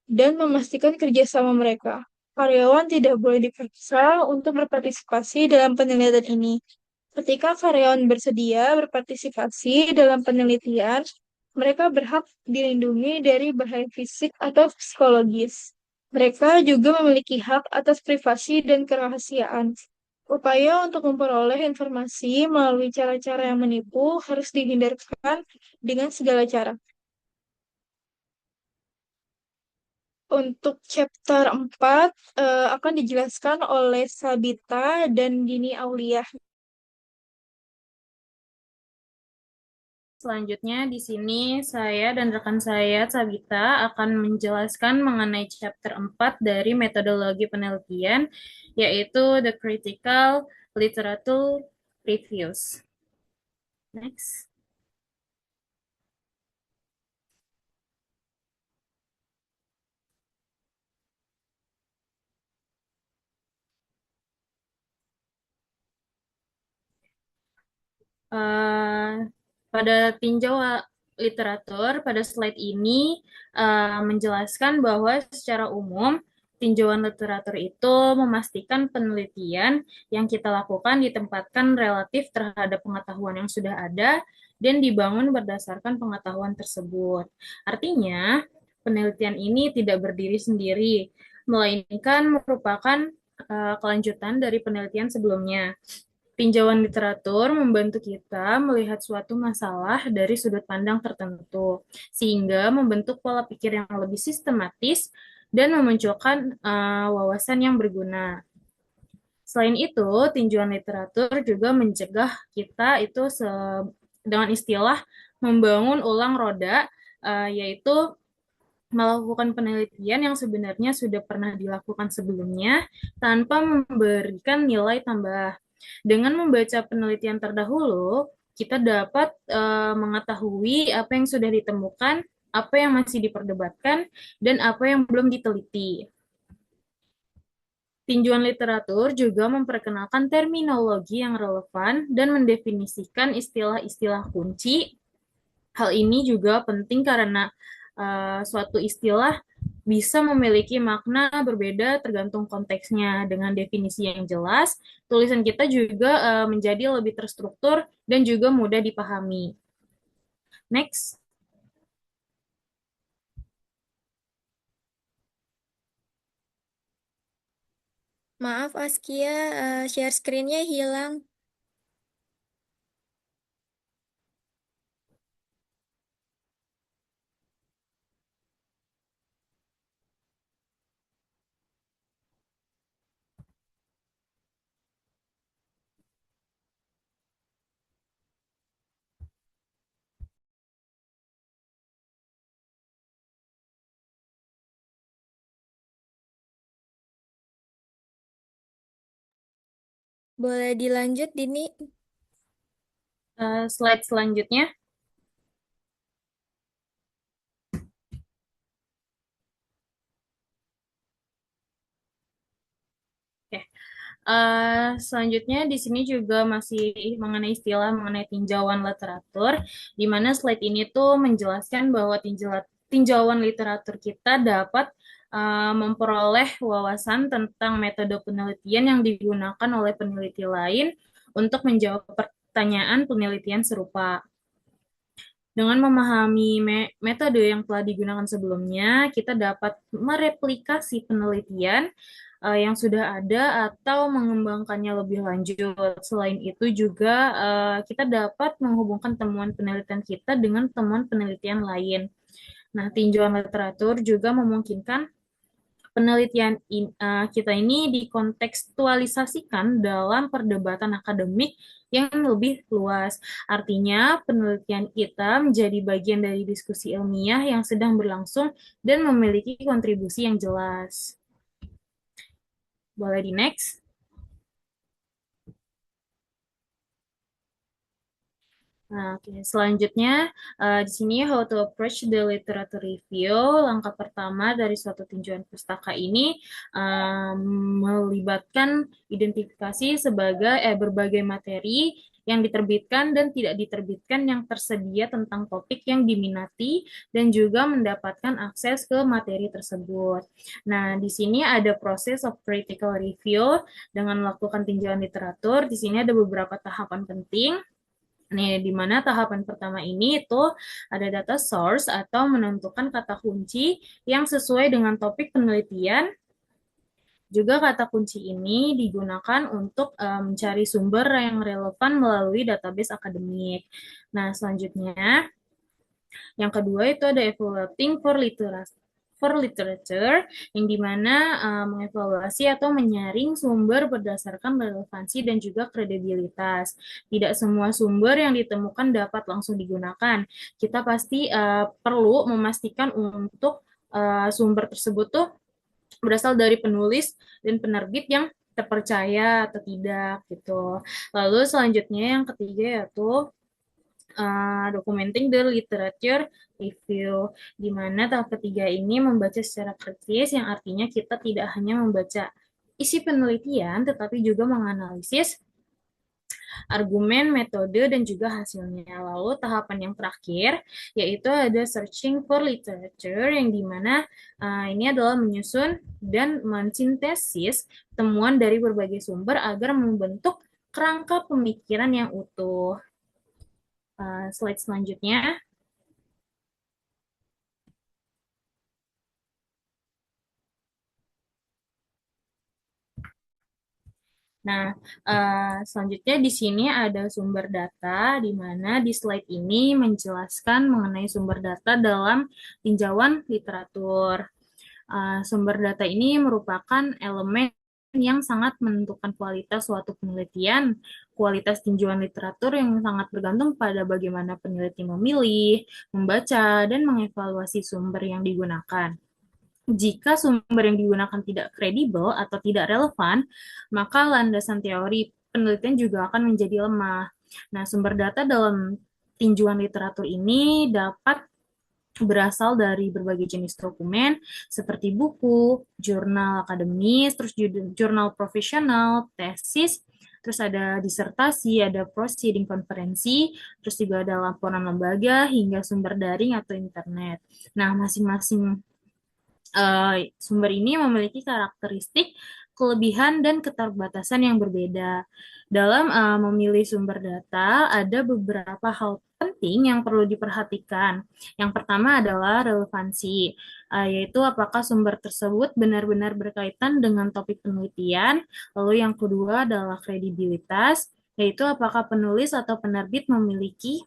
dan memastikan kerjasama mereka. Karyawan tidak boleh dipaksa untuk berpartisipasi dalam penelitian ini. Ketika karyawan bersedia berpartisipasi dalam penelitian, mereka berhak dilindungi dari bahaya fisik atau psikologis. Mereka juga memiliki hak atas privasi dan kerahasiaan. Upaya untuk memperoleh informasi melalui cara-cara yang menipu harus dihindarkan dengan segala cara. Untuk chapter 4 akan dijelaskan oleh Sabita dan Dini Aulia. Selanjutnya di sini saya dan rekan saya Sabita akan menjelaskan mengenai chapter 4 dari metodologi penelitian, yaitu The Critical Literature Reviews. Next. Pada tinjau literatur, pada slide ini menjelaskan bahwa secara umum tinjauan literatur itu memastikan penelitian yang kita lakukan ditempatkan relatif terhadap pengetahuan yang sudah ada dan dibangun berdasarkan pengetahuan tersebut. Artinya, penelitian ini tidak berdiri sendiri, melainkan merupakan kelanjutan dari penelitian sebelumnya. Tinjauan literatur membantu kita melihat suatu masalah dari sudut pandang tertentu, sehingga membentuk pola pikir yang lebih sistematis dan memunculkan wawasan yang berguna. Selain itu, tinjauan literatur juga mencegah kita itu dengan istilah membangun ulang roda, yaitu melakukan penelitian yang sebenarnya sudah pernah dilakukan sebelumnya tanpa memberikan nilai tambah. Dengan membaca penelitian terdahulu, kita dapat mengetahui apa yang sudah ditemukan, apa yang masih diperdebatkan, dan apa yang belum diteliti. Tinjauan literatur juga memperkenalkan terminologi yang relevan dan mendefinisikan istilah-istilah kunci. Hal ini juga penting karena suatu istilah bisa memiliki makna berbeda tergantung konteksnya. Dengan definisi yang jelas, tulisan kita juga menjadi lebih terstruktur dan juga mudah dipahami. Next. Maaf Askia, share screen-nya hilang. Boleh dilanjut, Dini? Slide selanjutnya. Oke. Selanjutnya di sini juga masih mengenai istilah mengenai tinjauan literatur, di mana slide ini tuh menjelaskan bahwa tinjauan literatur kita dapat memperoleh wawasan tentang metode penelitian yang digunakan oleh peneliti lain untuk menjawab pertanyaan penelitian serupa. Dengan memahami metode yang telah digunakan sebelumnya, kita dapat mereplikasi penelitian yang sudah ada atau mengembangkannya lebih lanjut. Selain itu juga kita dapat menghubungkan temuan penelitian kita dengan temuan penelitian lain. Nah, tinjauan literatur juga memungkinkan penelitian kita ini dikontekstualisasikan dalam perdebatan akademik yang lebih luas. Artinya, penelitian kita menjadi bagian dari diskusi ilmiah yang sedang berlangsung dan memiliki kontribusi yang jelas. Boleh di next? Nah, oke. Selanjutnya, di sini how to approach the literature review. Langkah pertama dari suatu tinjauan pustaka ini melibatkan identifikasi sebagai berbagai materi yang diterbitkan dan tidak diterbitkan yang tersedia tentang topik yang diminati dan juga mendapatkan akses ke materi tersebut. Nah, di sini ada proses of critical review dengan melakukan tinjauan literatur. Di sini ada beberapa tahapan penting. Nih, di mana tahapan pertama ini itu ada data source atau menentukan kata kunci yang sesuai dengan topik penelitian. Juga kata kunci ini digunakan untuk mencari sumber yang relevan melalui database akademik. Nah, selanjutnya yang kedua itu ada evaluating for literature, yang dimana mengevaluasi atau menyaring sumber berdasarkan relevansi dan juga kredibilitas. Tidak semua sumber yang ditemukan dapat langsung digunakan. Kita pasti perlu memastikan untuk sumber tersebut tuh berasal dari penulis dan penerbit yang terpercaya atau tidak gitu. Lalu selanjutnya yang ketiga yaitu documenting the literature review, di mana tahap ketiga ini membaca secara kritis, yang artinya kita tidak hanya membaca isi penelitian, tetapi juga menganalisis argumen, metode, dan juga hasilnya. Lalu tahapan yang terakhir, yaitu ada searching for literature, yang dimana ini adalah menyusun dan mensintesis temuan dari berbagai sumber agar membentuk kerangka pemikiran yang utuh. Slide selanjutnya. Nah, selanjutnya di sini ada sumber data, di mana di slide ini menjelaskan mengenai sumber data dalam tinjauan literatur. Sumber data ini merupakan elemen yang sangat menentukan kualitas suatu penelitian. Kualitas tinjauan literatur yang sangat bergantung pada bagaimana peneliti memilih, membaca, dan mengevaluasi sumber yang digunakan. Jika sumber yang digunakan tidak kredibel atau tidak relevan, maka landasan teori penelitian juga akan menjadi lemah. Nah, sumber data dalam tinjauan literatur ini dapat berasal dari berbagai jenis dokumen seperti buku, jurnal akademis, terus jurnal profesional, tesis, terus ada disertasi, ada proceeding konferensi, terus juga ada laporan lembaga hingga sumber daring atau internet. Nah, masing-masing sumber ini memiliki karakteristik, kelebihan, dan keterbatasan yang berbeda. Dalam memilih sumber data, ada beberapa hal penting yang perlu diperhatikan. Yang pertama adalah relevansi, yaitu apakah sumber tersebut benar-benar berkaitan dengan topik penelitian. Lalu yang kedua adalah kredibilitas, yaitu apakah penulis atau penerbit memiliki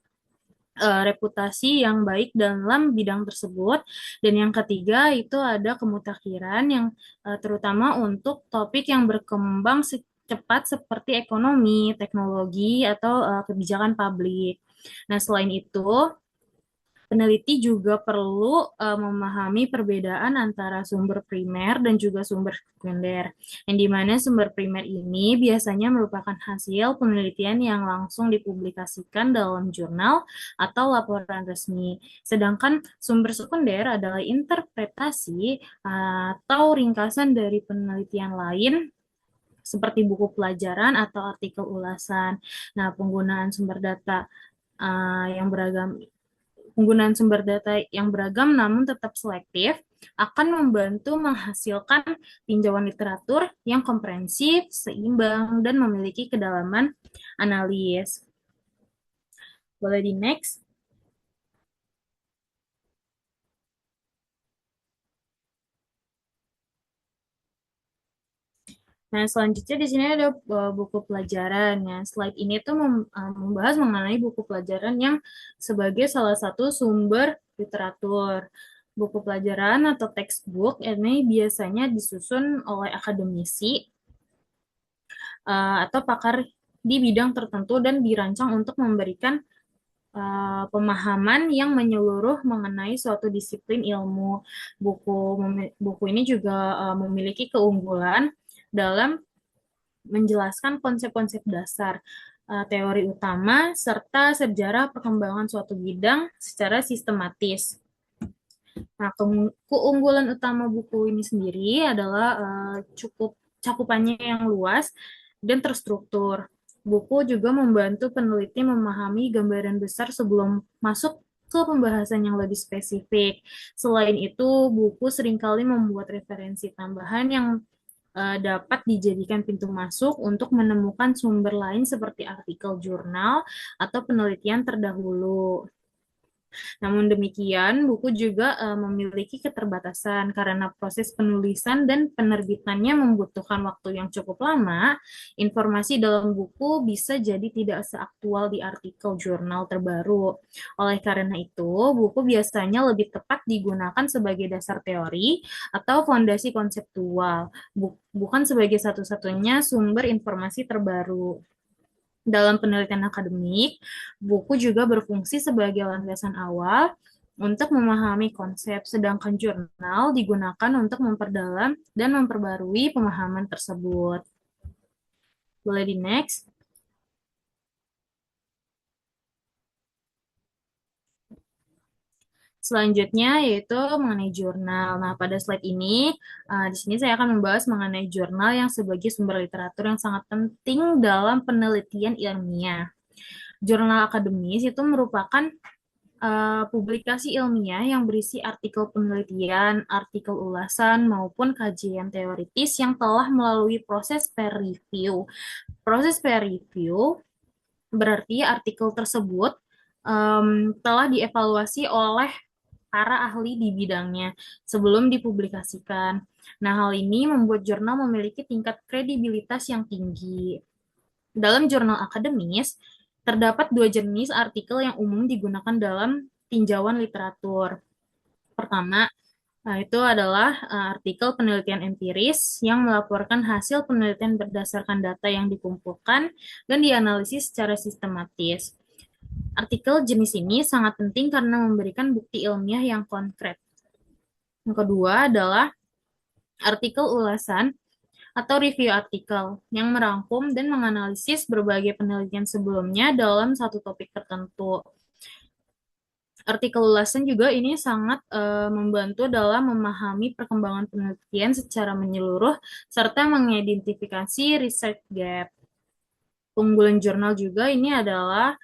reputasi yang baik dalam bidang tersebut. Dan yang ketiga itu ada kemutakhiran yang terutama untuk topik yang berkembang cepat seperti ekonomi, teknologi, atau kebijakan publik. Nah, selain itu, peneliti juga perlu memahami perbedaan antara sumber primer dan juga sumber sekunder, yang dimana sumber primer ini biasanya merupakan hasil penelitian yang langsung dipublikasikan dalam jurnal atau laporan resmi. Sedangkan sumber sekunder adalah interpretasi atau ringkasan dari penelitian lain seperti buku pelajaran atau artikel ulasan. Nah, penggunaan sumber data yang beragam namun tetap selektif akan membantu menghasilkan tinjauan literatur yang komprehensif, seimbang, dan memiliki kedalaman analis. Boleh di next? Nah, selanjutnya di sini ada buku pelajaran. Nah, slide ini tuh membahas mengenai buku pelajaran yang sebagai salah satu sumber literatur. Buku pelajaran atau textbook ini biasanya disusun oleh akademisi atau pakar di bidang tertentu dan dirancang untuk memberikan pemahaman yang menyeluruh mengenai suatu disiplin ilmu. Buku ini juga memiliki keunggulan dalam menjelaskan konsep-konsep dasar, teori utama, serta sejarah perkembangan suatu bidang secara sistematis. Nah, keunggulan utama buku ini sendiri adalah cukup cakupannya yang luas dan terstruktur. Buku juga membantu peneliti memahami gambaran besar sebelum masuk ke pembahasan yang lebih spesifik. Selain itu, buku seringkali membuat referensi tambahan yang dapat dijadikan pintu masuk untuk menemukan sumber lain seperti artikel jurnal atau penelitian terdahulu. Namun demikian, buku juga memiliki keterbatasan karena proses penulisan dan penerbitannya membutuhkan waktu yang cukup lama. Informasi dalam buku bisa jadi tidak seaktual di artikel jurnal terbaru. Oleh karena itu, buku biasanya lebih tepat digunakan sebagai dasar teori atau fondasi konseptual, bukan sebagai satu-satunya sumber informasi terbaru. Dalam penelitian akademik, buku juga berfungsi sebagai landasan awal untuk memahami konsep, sedangkan jurnal digunakan untuk memperdalam dan memperbarui pemahaman tersebut. Boleh di next? Selanjutnya yaitu mengenai jurnal. Nah, pada slide ini, di sini saya akan membahas mengenai jurnal yang sebagai sumber literatur yang sangat penting dalam penelitian ilmiah. Jurnal akademis itu merupakan publikasi ilmiah yang berisi artikel penelitian, artikel ulasan, maupun kajian teoritis yang telah melalui proses peer review. Proses peer review berarti artikel tersebut telah dievaluasi oleh para ahli di bidangnya sebelum dipublikasikan. Nah, hal ini membuat jurnal memiliki tingkat kredibilitas yang tinggi. Dalam jurnal akademis, terdapat dua jenis artikel yang umum digunakan dalam tinjauan literatur. Pertama, itu adalah artikel penelitian empiris yang melaporkan hasil penelitian berdasarkan data yang dikumpulkan dan dianalisis secara sistematis. Artikel jenis ini sangat penting karena memberikan bukti ilmiah yang konkret. Yang kedua adalah artikel ulasan atau review artikel yang merangkum dan menganalisis berbagai penelitian sebelumnya dalam satu topik tertentu. Artikel ulasan juga ini sangat membantu dalam memahami perkembangan penelitian secara menyeluruh serta mengidentifikasi research gap. Keunggulan jurnal juga ini adalah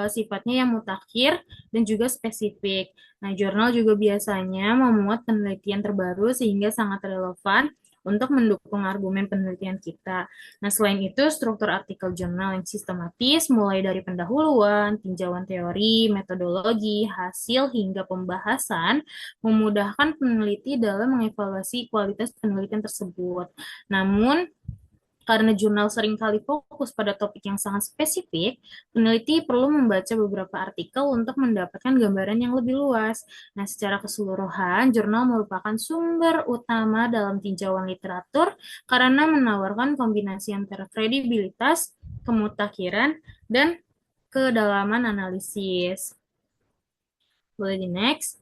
sifatnya yang mutakhir dan juga spesifik. Nah, jurnal juga biasanya memuat penelitian terbaru sehingga sangat relevan untuk mendukung argumen penelitian kita. Nah, selain itu, struktur artikel jurnal yang sistematis, mulai dari pendahuluan, tinjauan teori, metodologi, hasil, hingga pembahasan, memudahkan peneliti dalam mengevaluasi kualitas penelitian tersebut. Namun, karena jurnal seringkali fokus pada topik yang sangat spesifik, peneliti perlu membaca beberapa artikel untuk mendapatkan gambaran yang lebih luas. Nah, secara keseluruhan, jurnal merupakan sumber utama dalam tinjauan literatur karena menawarkan kombinasi antara kredibilitas, kemutakhiran, dan kedalaman analisis. Boleh di next?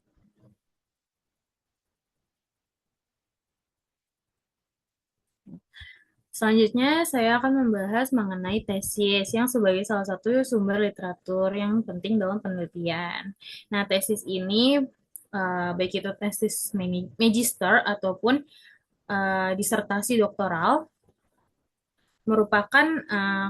Selanjutnya, saya akan membahas mengenai tesis yang sebagai salah satu sumber literatur yang penting dalam penelitian. Nah, tesis ini, baik itu tesis magister ataupun disertasi doktoral, merupakan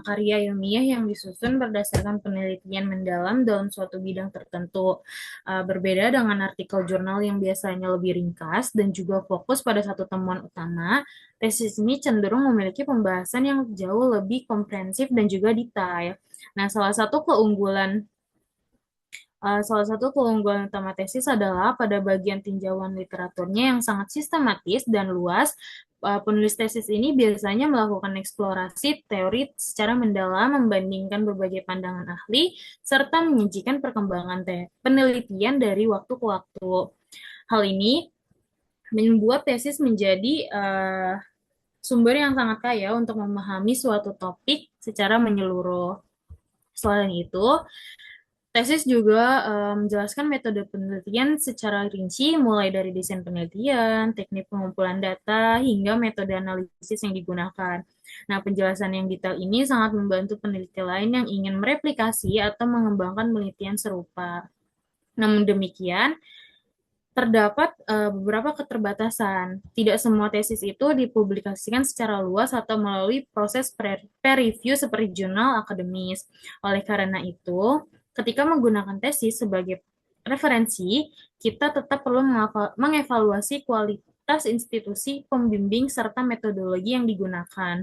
karya ilmiah yang disusun berdasarkan penelitian mendalam dalam suatu bidang tertentu. Berbeda dengan artikel jurnal yang biasanya lebih ringkas dan juga fokus pada satu temuan utama, tesis ini cenderung memiliki pembahasan yang jauh lebih komprehensif dan juga detail. Nah, salah satu keunggulan utama tesis adalah pada bagian tinjauan literaturnya yang sangat sistematis dan luas. Penulis tesis ini biasanya melakukan eksplorasi teori secara mendalam, membandingkan berbagai pandangan ahli, serta menyajikan perkembangan penelitian dari waktu ke waktu. Hal ini membuat tesis menjadi sumber yang sangat kaya untuk memahami suatu topik secara menyeluruh. Selain itu, tesis juga menjelaskan metode penelitian secara rinci, mulai dari desain penelitian, teknik pengumpulan data, hingga metode analisis yang digunakan. Nah, penjelasan yang detail ini sangat membantu peneliti lain yang ingin mereplikasi atau mengembangkan penelitian serupa. Namun demikian, terdapat beberapa keterbatasan. Tidak semua tesis itu dipublikasikan secara luas atau melalui proses peer review seperti jurnal akademis. Oleh karena itu, ketika menggunakan tesis sebagai referensi, kita tetap perlu mengevaluasi kualitas institusi pembimbing serta metodologi yang digunakan.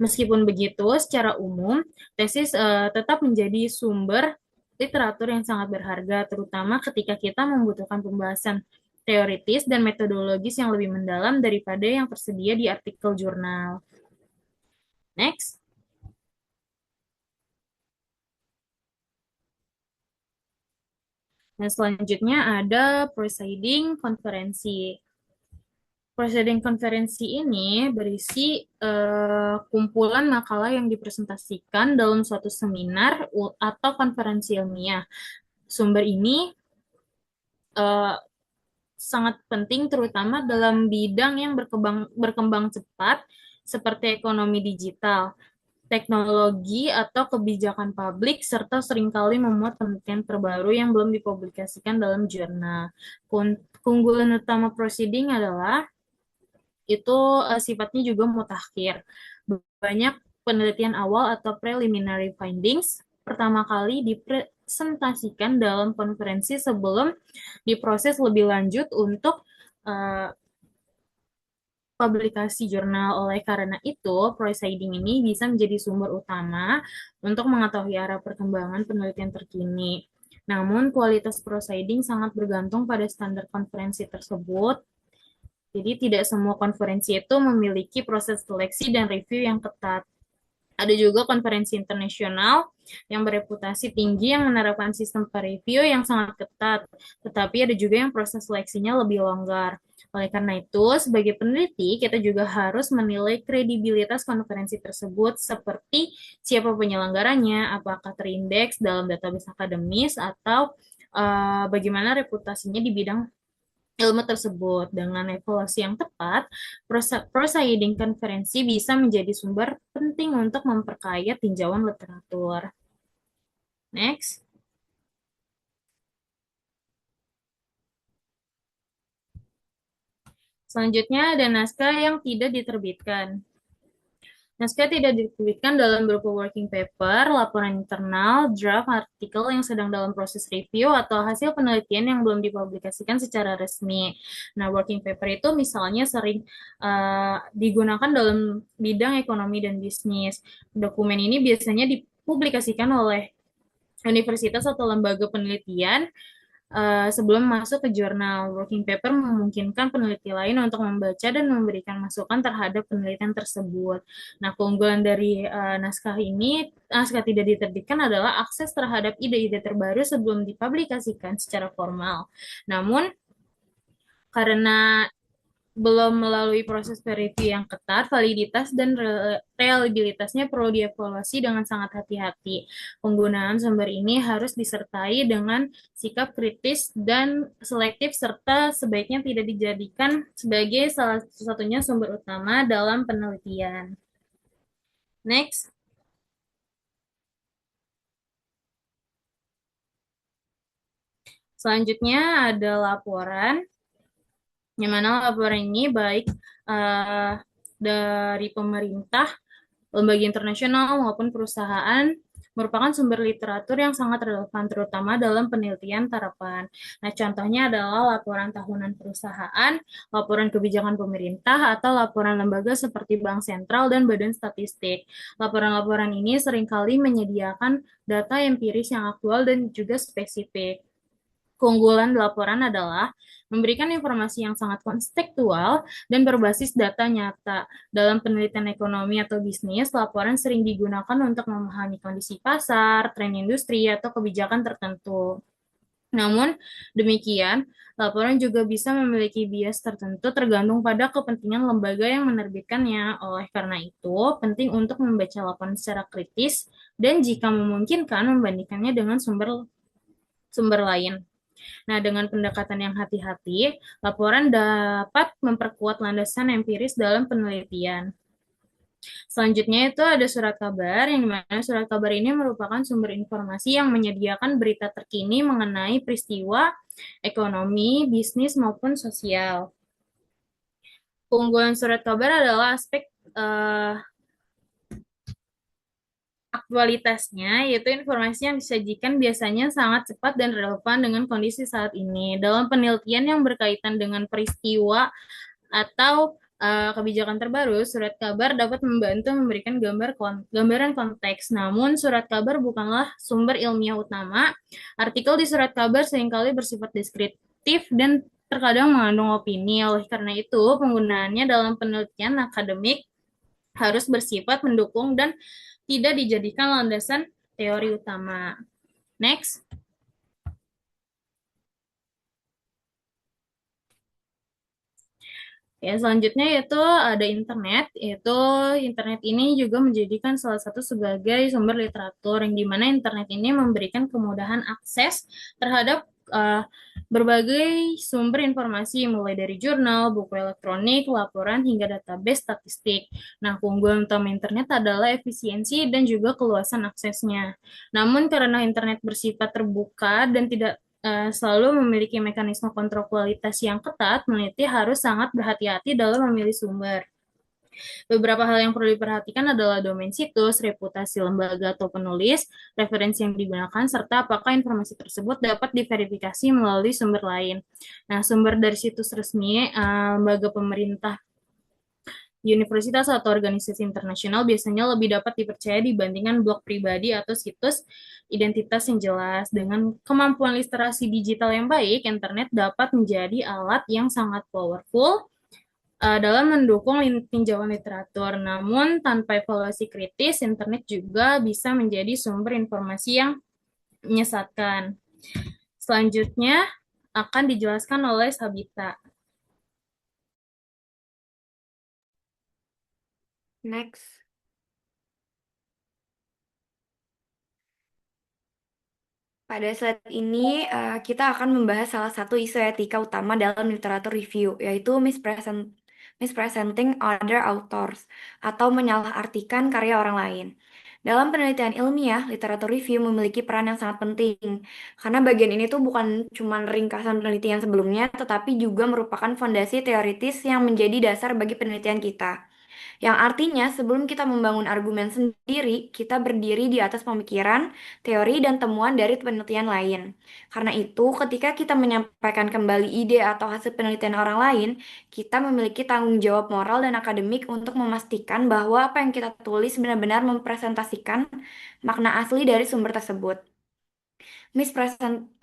Meskipun begitu, secara umum, tesis tetap menjadi sumber literatur yang sangat berharga, terutama ketika kita membutuhkan pembahasan teoritis dan metodologis yang lebih mendalam daripada yang tersedia di artikel jurnal. Next. Nah, selanjutnya ada proceeding konferensi. Proceeding konferensi ini berisi kumpulan makalah yang dipresentasikan dalam suatu seminar atau konferensi ilmiah. Sumber ini sangat penting terutama dalam bidang yang berkembang cepat seperti ekonomi digital, teknologi atau kebijakan publik, serta seringkali memuat penelitian terbaru yang belum dipublikasikan dalam jurnal. Keunggulan utama proceeding adalah itu sifatnya juga mutakhir. Banyak penelitian awal atau preliminary findings pertama kali dipresentasikan dalam konferensi sebelum diproses lebih lanjut untuk publikasi jurnal. Oleh karena itu, proceeding ini bisa menjadi sumber utama untuk mengetahui arah perkembangan penelitian terkini. Namun, kualitas proceeding sangat bergantung pada standar konferensi tersebut. Jadi, tidak semua konferensi itu memiliki proses seleksi dan review yang ketat. Ada juga konferensi internasional yang bereputasi tinggi yang menerapkan sistem review yang sangat ketat, tetapi ada juga yang proses seleksinya lebih longgar. Oleh karena itu, sebagai peneliti, kita juga harus menilai kredibilitas konferensi tersebut seperti siapa penyelenggaranya, apakah terindeks dalam database akademis, atau bagaimana reputasinya di bidang ilmu tersebut. Dengan evaluasi yang tepat, proceeding konferensi bisa menjadi sumber penting untuk memperkaya tinjauan literatur. Next. Selanjutnya ada naskah yang tidak diterbitkan. Naskah tidak diterbitkan dalam berupa working paper, laporan internal, draft, artikel yang sedang dalam proses review, atau hasil penelitian yang belum dipublikasikan secara resmi. Nah, working paper itu misalnya sering digunakan dalam bidang ekonomi dan bisnis. Dokumen ini biasanya dipublikasikan oleh universitas atau lembaga penelitian sebelum masuk ke jurnal. Working paper memungkinkan peneliti lain untuk membaca dan memberikan masukan terhadap penelitian tersebut. Nah, keunggulan dari naskah tidak diterbitkan adalah akses terhadap ide-ide terbaru sebelum dipublikasikan secara formal. Namun, karena belum melalui proses review yang ketat, validitas dan reliabilitasnya perlu dievaluasi dengan sangat hati-hati. Penggunaan sumber ini harus disertai dengan sikap kritis dan selektif, serta sebaiknya tidak dijadikan sebagai salah satunya sumber utama dalam penelitian. Next. Selanjutnya ada laporan, yang mana laporan ini baik dari pemerintah, lembaga internasional, maupun perusahaan merupakan sumber literatur yang sangat relevan, terutama dalam penelitian terapan. Nah, contohnya adalah laporan tahunan perusahaan, laporan kebijakan pemerintah, atau laporan lembaga seperti Bank Sentral dan Badan Statistik. Laporan-laporan ini seringkali menyediakan data empiris yang aktual dan juga spesifik. Keunggulan laporan adalah memberikan informasi yang sangat kontekstual dan berbasis data nyata. Dalam penelitian ekonomi atau bisnis, laporan sering digunakan untuk memahami kondisi pasar, tren industri, atau kebijakan tertentu. Namun, demikian, laporan juga bisa memiliki bias tertentu tergantung pada kepentingan lembaga yang menerbitkannya. Oleh karena itu, penting untuk membaca laporan secara kritis dan jika memungkinkan membandingkannya dengan sumber lain. Nah, dengan pendekatan yang hati-hati, laporan dapat memperkuat landasan empiris dalam penelitian. Selanjutnya itu ada surat kabar, yang dimana surat kabar ini merupakan sumber informasi yang menyediakan berita terkini mengenai peristiwa ekonomi, bisnis, maupun sosial. Keunggulan surat kabar adalah aspek aktualitasnya, yaitu informasi yang disajikan biasanya sangat cepat dan relevan dengan kondisi saat ini. Dalam penelitian yang berkaitan dengan peristiwa atau kebijakan terbaru, surat kabar dapat membantu memberikan gambaran konteks. Namun, surat kabar bukanlah sumber ilmiah utama. Artikel di surat kabar seringkali bersifat deskriptif dan terkadang mengandung opini. Oleh karena itu, penggunaannya dalam penelitian akademik harus bersifat mendukung dan tidak dijadikan landasan teori utama. Next. Ya, selanjutnya yaitu ada internet, yaitu internet ini juga menjadikan salah satu sebagai sumber literatur, yang dimana internet ini memberikan kemudahan akses terhadap berbagai sumber informasi, mulai dari jurnal, buku elektronik, laporan, hingga database statistik. Nah, keunggulan utama internet adalah efisiensi dan juga keluasan aksesnya. Namun, karena internet bersifat terbuka dan tidak selalu memiliki mekanisme kontrol kualitas yang ketat, peneliti harus sangat berhati-hati dalam memilih sumber. Beberapa hal yang perlu diperhatikan adalah domain situs, reputasi lembaga atau penulis, referensi yang digunakan, serta apakah informasi tersebut dapat diverifikasi melalui sumber lain. Nah, sumber dari situs resmi lembaga pemerintah universitas atau organisasi internasional biasanya lebih dapat dipercaya dibandingkan blog pribadi atau situs identitas yang jelas. Dengan kemampuan literasi digital yang baik, internet dapat menjadi alat yang sangat powerful dalam mendukung tinjauan literatur. Namun, tanpa evaluasi kritis, internet juga bisa menjadi sumber informasi yang menyesatkan. Selanjutnya akan dijelaskan oleh Sabita. Next. Pada saat ini, kita akan membahas salah satu isu etika utama dalam literatur review, yaitu mispresenting other authors, atau menyalahartikan karya orang lain. Dalam penelitian ilmiah, literatur review memiliki peran yang sangat penting, karena bagian ini tuh bukan cuma ringkasan penelitian sebelumnya, tetapi juga merupakan fondasi teoritis yang menjadi dasar bagi penelitian kita. Yang artinya, sebelum kita membangun argumen sendiri, kita berdiri di atas pemikiran, teori, dan temuan dari penelitian lain. Karena itu, ketika kita menyampaikan kembali ide atau hasil penelitian orang lain, kita memiliki tanggung jawab moral dan akademik untuk memastikan bahwa apa yang kita tulis benar-benar mempresentasikan makna asli dari sumber tersebut.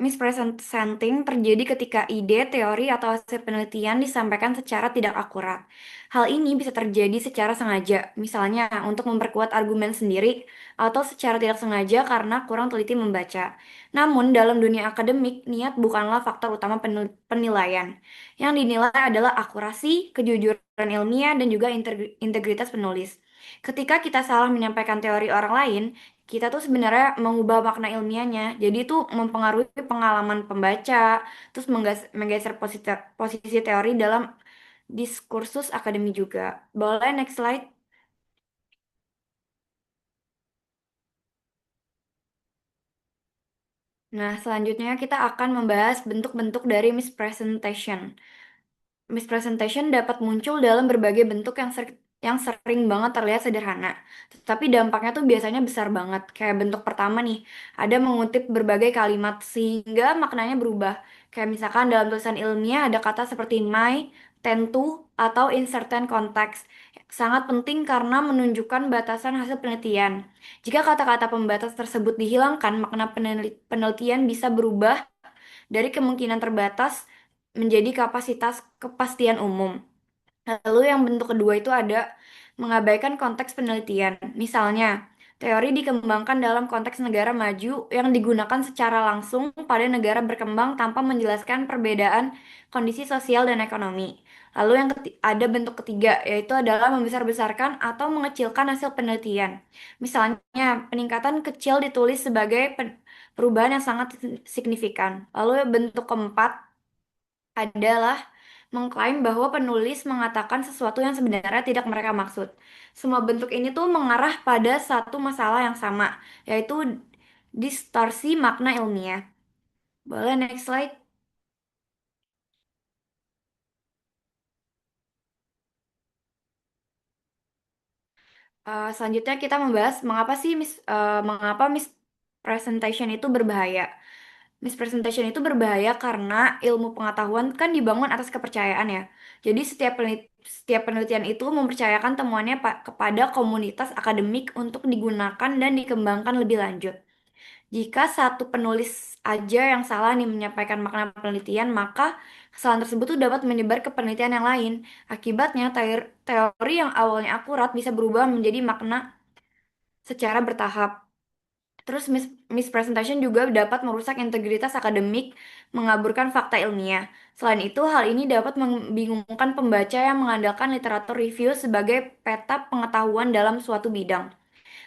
Mispresenting terjadi ketika ide, teori, atau hasil penelitian disampaikan secara tidak akurat. Hal ini bisa terjadi secara sengaja, misalnya untuk memperkuat argumen sendiri, atau secara tidak sengaja karena kurang teliti membaca. Namun, dalam dunia akademik, niat bukanlah faktor utama penilaian. Yang dinilai adalah akurasi, kejujuran ilmiah, dan juga integritas penulis. Ketika kita salah menyampaikan teori orang lain, kita tuh sebenarnya mengubah makna ilmiahnya. Jadi itu mempengaruhi pengalaman pembaca, terus menggeser posisi teori dalam diskursus akademi juga. Boleh next slide? Nah, selanjutnya kita akan membahas bentuk-bentuk dari mispresentation. Mispresentation dapat muncul dalam berbagai bentuk yang sering banget terlihat sederhana, tetapi dampaknya tuh biasanya besar banget. Kayak bentuk pertama nih, ada mengutip berbagai kalimat sehingga maknanya berubah. Kayak misalkan dalam tulisan ilmiah ada kata seperti my, tend to, atau in certain context. Sangat penting karena menunjukkan batasan hasil penelitian. Jika kata-kata pembatas tersebut dihilangkan, makna penelitian bisa berubah dari kemungkinan terbatas menjadi kepastian umum. Lalu yang bentuk kedua itu ada mengabaikan konteks penelitian. Misalnya, teori dikembangkan dalam konteks negara maju yang digunakan secara langsung pada negara berkembang tanpa menjelaskan perbedaan kondisi sosial dan ekonomi. Lalu yang ada bentuk ketiga, yaitu adalah membesar-besarkan atau mengecilkan hasil penelitian. Misalnya, peningkatan kecil ditulis sebagai perubahan yang sangat signifikan. Lalu bentuk keempat adalah mengklaim bahwa penulis mengatakan sesuatu yang sebenarnya tidak mereka maksud. Semua bentuk ini tuh mengarah pada satu masalah yang sama, yaitu distorsi makna ilmiah. Boleh next slide? Selanjutnya kita membahas mengapa mispresentation itu berbahaya. Mispresentation itu berbahaya karena ilmu pengetahuan kan dibangun atas kepercayaan ya. Jadi setiap penelitian itu mempercayakan temuannya kepada komunitas akademik untuk digunakan dan dikembangkan lebih lanjut. Jika satu penulis aja yang salah nih menyampaikan makna penelitian, maka kesalahan tersebut tuh dapat menyebar ke penelitian yang lain. Akibatnya, teori yang awalnya akurat bisa berubah menjadi makna secara bertahap. Terus mispresentation juga dapat merusak integritas akademik, mengaburkan fakta ilmiah. Selain itu, hal ini dapat membingungkan pembaca yang mengandalkan literatur review sebagai peta pengetahuan dalam suatu bidang.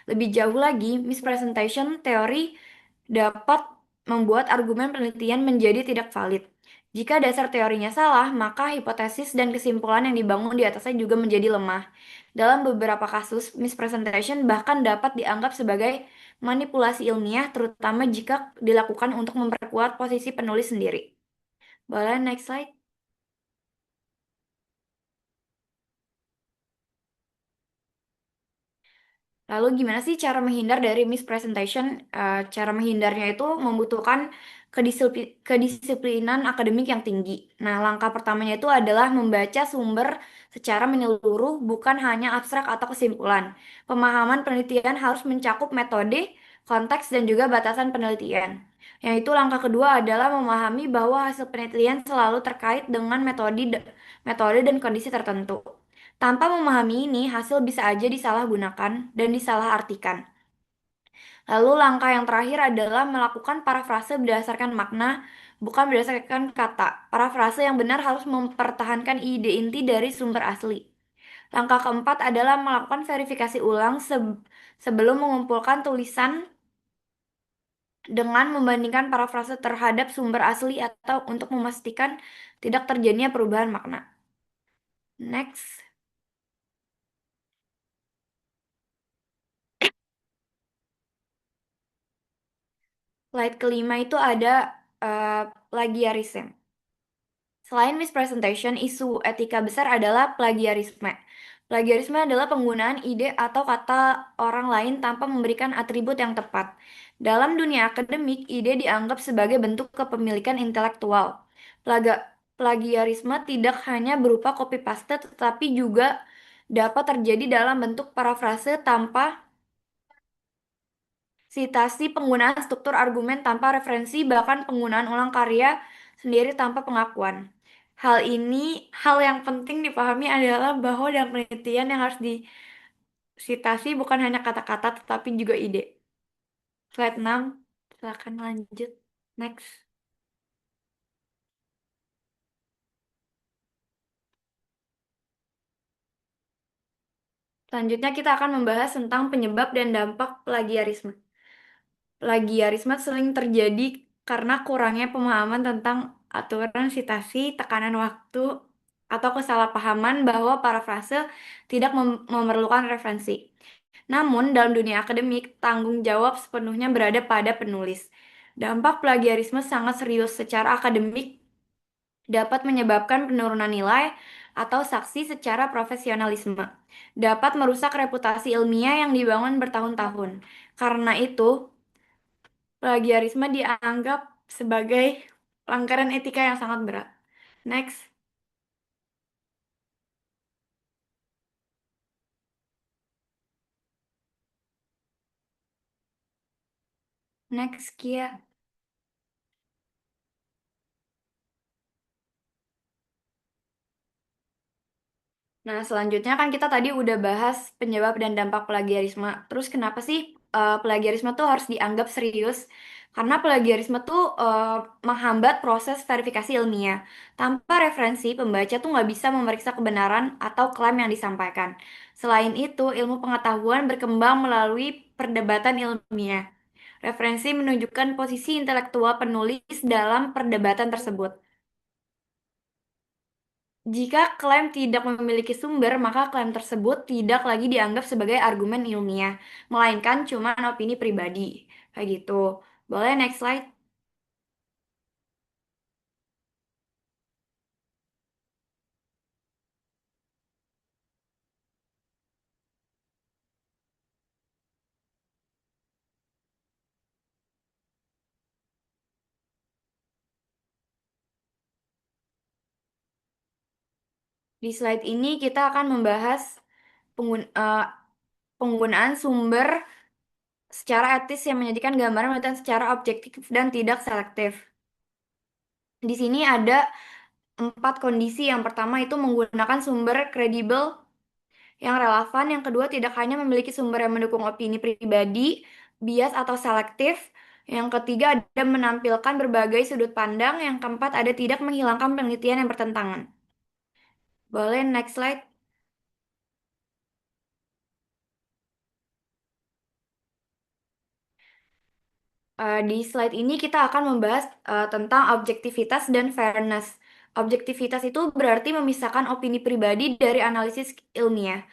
Lebih jauh lagi, mispresentation teori dapat membuat argumen penelitian menjadi tidak valid. Jika dasar teorinya salah, maka hipotesis dan kesimpulan yang dibangun di atasnya juga menjadi lemah. Dalam beberapa kasus, mispresentation bahkan dapat dianggap sebagai manipulasi ilmiah, terutama jika dilakukan untuk memperkuat posisi penulis sendiri. Boleh next slide? Lalu gimana sih cara menghindar dari mispresentation? Cara menghindarnya itu membutuhkan kedisiplinan akademik yang tinggi. Nah, langkah pertamanya itu adalah membaca sumber secara menyeluruh, bukan hanya abstrak atau kesimpulan. Pemahaman penelitian harus mencakup metode, konteks, dan juga batasan penelitian. Yang itu langkah kedua adalah memahami bahwa hasil penelitian selalu terkait dengan metode dan kondisi tertentu. Tanpa memahami ini, hasil bisa aja disalahgunakan dan disalahartikan. Lalu langkah yang terakhir adalah melakukan parafrase berdasarkan makna, bukan berdasarkan kata. Parafrase yang benar harus mempertahankan ide inti dari sumber asli. Langkah keempat adalah melakukan verifikasi ulang sebelum mengumpulkan tulisan dengan membandingkan parafrase terhadap sumber asli atau untuk memastikan tidak terjadinya perubahan makna. Next. Slide kelima itu ada plagiarism. Selain mispresentation, isu etika besar adalah plagiarisme. Plagiarisme adalah penggunaan ide atau kata orang lain tanpa memberikan atribut yang tepat. Dalam dunia akademik, ide dianggap sebagai bentuk kepemilikan intelektual. Plagiarisme tidak hanya berupa copy-paste, tetapi juga dapat terjadi dalam bentuk parafrase tanpa sitasi, penggunaan struktur argumen tanpa referensi, bahkan penggunaan ulang karya sendiri tanpa pengakuan. Hal yang penting dipahami adalah bahwa dalam penelitian yang harus disitasi bukan hanya kata-kata tetapi juga ide. Slide 6, silakan lanjut. Next. Selanjutnya kita akan membahas tentang penyebab dan dampak plagiarisme. Plagiarisme sering terjadi karena kurangnya pemahaman tentang aturan sitasi, tekanan waktu, atau kesalahpahaman bahwa parafrase tidak memerlukan referensi. Namun, dalam dunia akademik, tanggung jawab sepenuhnya berada pada penulis. Dampak plagiarisme sangat serius secara akademik, dapat menyebabkan penurunan nilai atau saksi secara profesionalisme, dapat merusak reputasi ilmiah yang dibangun bertahun-tahun. Karena itu, plagiarisme dianggap sebagai pelanggaran etika yang sangat berat. Next. Next, Kia. Nah, selanjutnya kan kita tadi udah bahas penyebab dan dampak plagiarisme. Terus kenapa sih plagiarisme tuh harus dianggap serius? Karena plagiarisme tuh menghambat proses verifikasi ilmiah. Tanpa referensi, pembaca tuh nggak bisa memeriksa kebenaran atau klaim yang disampaikan. Selain itu, ilmu pengetahuan berkembang melalui perdebatan ilmiah. Referensi menunjukkan posisi intelektual penulis dalam perdebatan tersebut. Jika klaim tidak memiliki sumber, maka klaim tersebut tidak lagi dianggap sebagai argumen ilmiah, melainkan cuma opini pribadi. Kayak gitu. Boleh next slide? Di slide ini kita akan membahas penggunaan sumber secara etis yang menjadikan gambaran penelitian secara objektif dan tidak selektif. Di sini ada 4 kondisi. Yang pertama itu menggunakan sumber kredibel yang relevan. Yang kedua, tidak hanya memiliki sumber yang mendukung opini pribadi, bias atau selektif. Yang ketiga, ada menampilkan berbagai sudut pandang. Yang keempat, ada tidak menghilangkan penelitian yang bertentangan. Boleh next slide. Di slide ini kita akan membahas tentang objektivitas dan fairness. Objektivitas itu berarti memisahkan opini pribadi dari analisis ilmiah.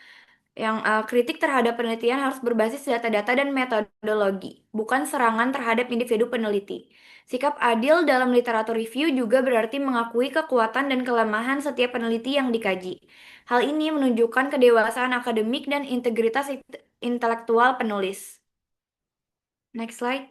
Yang kritik terhadap penelitian harus berbasis data-data dan metodologi, bukan serangan terhadap individu peneliti. Sikap adil dalam literatur review juga berarti mengakui kekuatan dan kelemahan setiap peneliti yang dikaji. Hal ini menunjukkan kedewasaan akademik dan integritas intelektual penulis. Next slide.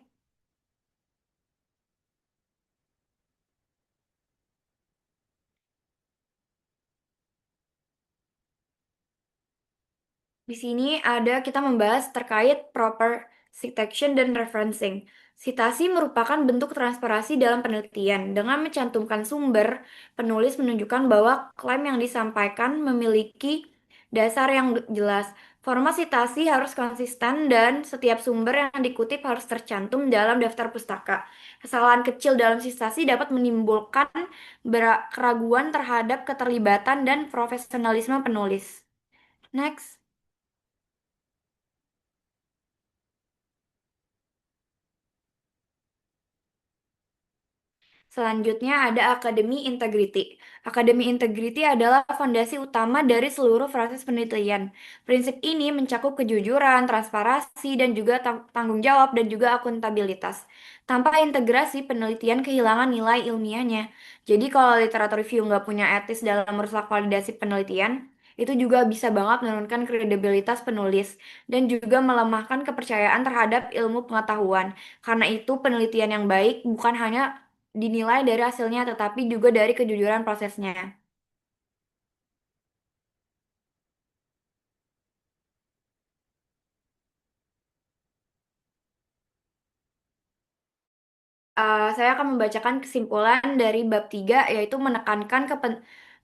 Di sini kita membahas terkait proper citation dan referencing. Citasi merupakan bentuk transparansi dalam penelitian. Dengan mencantumkan sumber, penulis menunjukkan bahwa klaim yang disampaikan memiliki dasar yang jelas. Format citasi harus konsisten dan setiap sumber yang dikutip harus tercantum dalam daftar pustaka. Kesalahan kecil dalam citasi dapat menimbulkan keraguan terhadap keterlibatan dan profesionalisme penulis. Next. Selanjutnya ada Akademi Integrity. Akademi Integrity adalah fondasi utama dari seluruh proses penelitian. Prinsip ini mencakup kejujuran, transparansi, dan juga tanggung jawab dan juga akuntabilitas. Tanpa integrasi, penelitian kehilangan nilai ilmiahnya. Jadi kalau literatur review nggak punya etis dalam merusak validasi penelitian, itu juga bisa banget menurunkan kredibilitas penulis dan juga melemahkan kepercayaan terhadap ilmu pengetahuan. Karena itu, penelitian yang baik bukan hanya dinilai dari hasilnya, tetapi juga dari kejujuran prosesnya. Saya akan membacakan kesimpulan dari bab 3, yaitu menekankan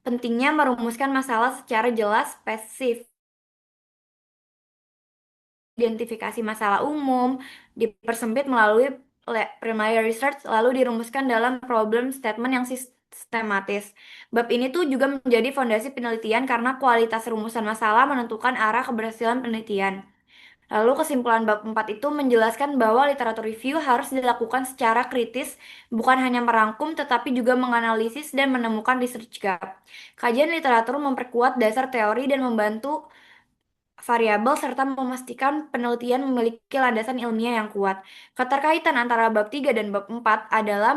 pentingnya merumuskan masalah secara jelas, spesifik, identifikasi masalah umum, dipersempit melalui primary research, lalu dirumuskan dalam problem statement yang sistematis. Bab ini tuh juga menjadi fondasi penelitian karena kualitas rumusan masalah menentukan arah keberhasilan penelitian. Lalu kesimpulan bab 4 itu menjelaskan bahwa literatur review harus dilakukan secara kritis, bukan hanya merangkum tetapi juga menganalisis dan menemukan research gap. Kajian literatur memperkuat dasar teori dan membantu variabel serta memastikan penelitian memiliki landasan ilmiah yang kuat. Keterkaitan antara bab 3 dan bab 4 adalah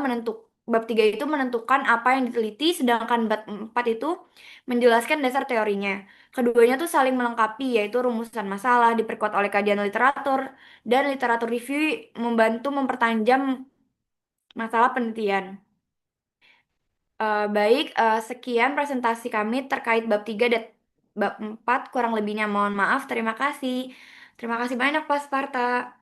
bab 3 itu menentukan apa yang diteliti, sedangkan bab 4 itu menjelaskan dasar teorinya. Keduanya tuh saling melengkapi, yaitu rumusan masalah diperkuat oleh kajian literatur, dan literatur review membantu mempertajam masalah penelitian. Baik, sekian presentasi kami terkait bab 3 dan bab 4. Kurang lebihnya mohon maaf. Terima kasih. Terima kasih banyak, Pak Sparta.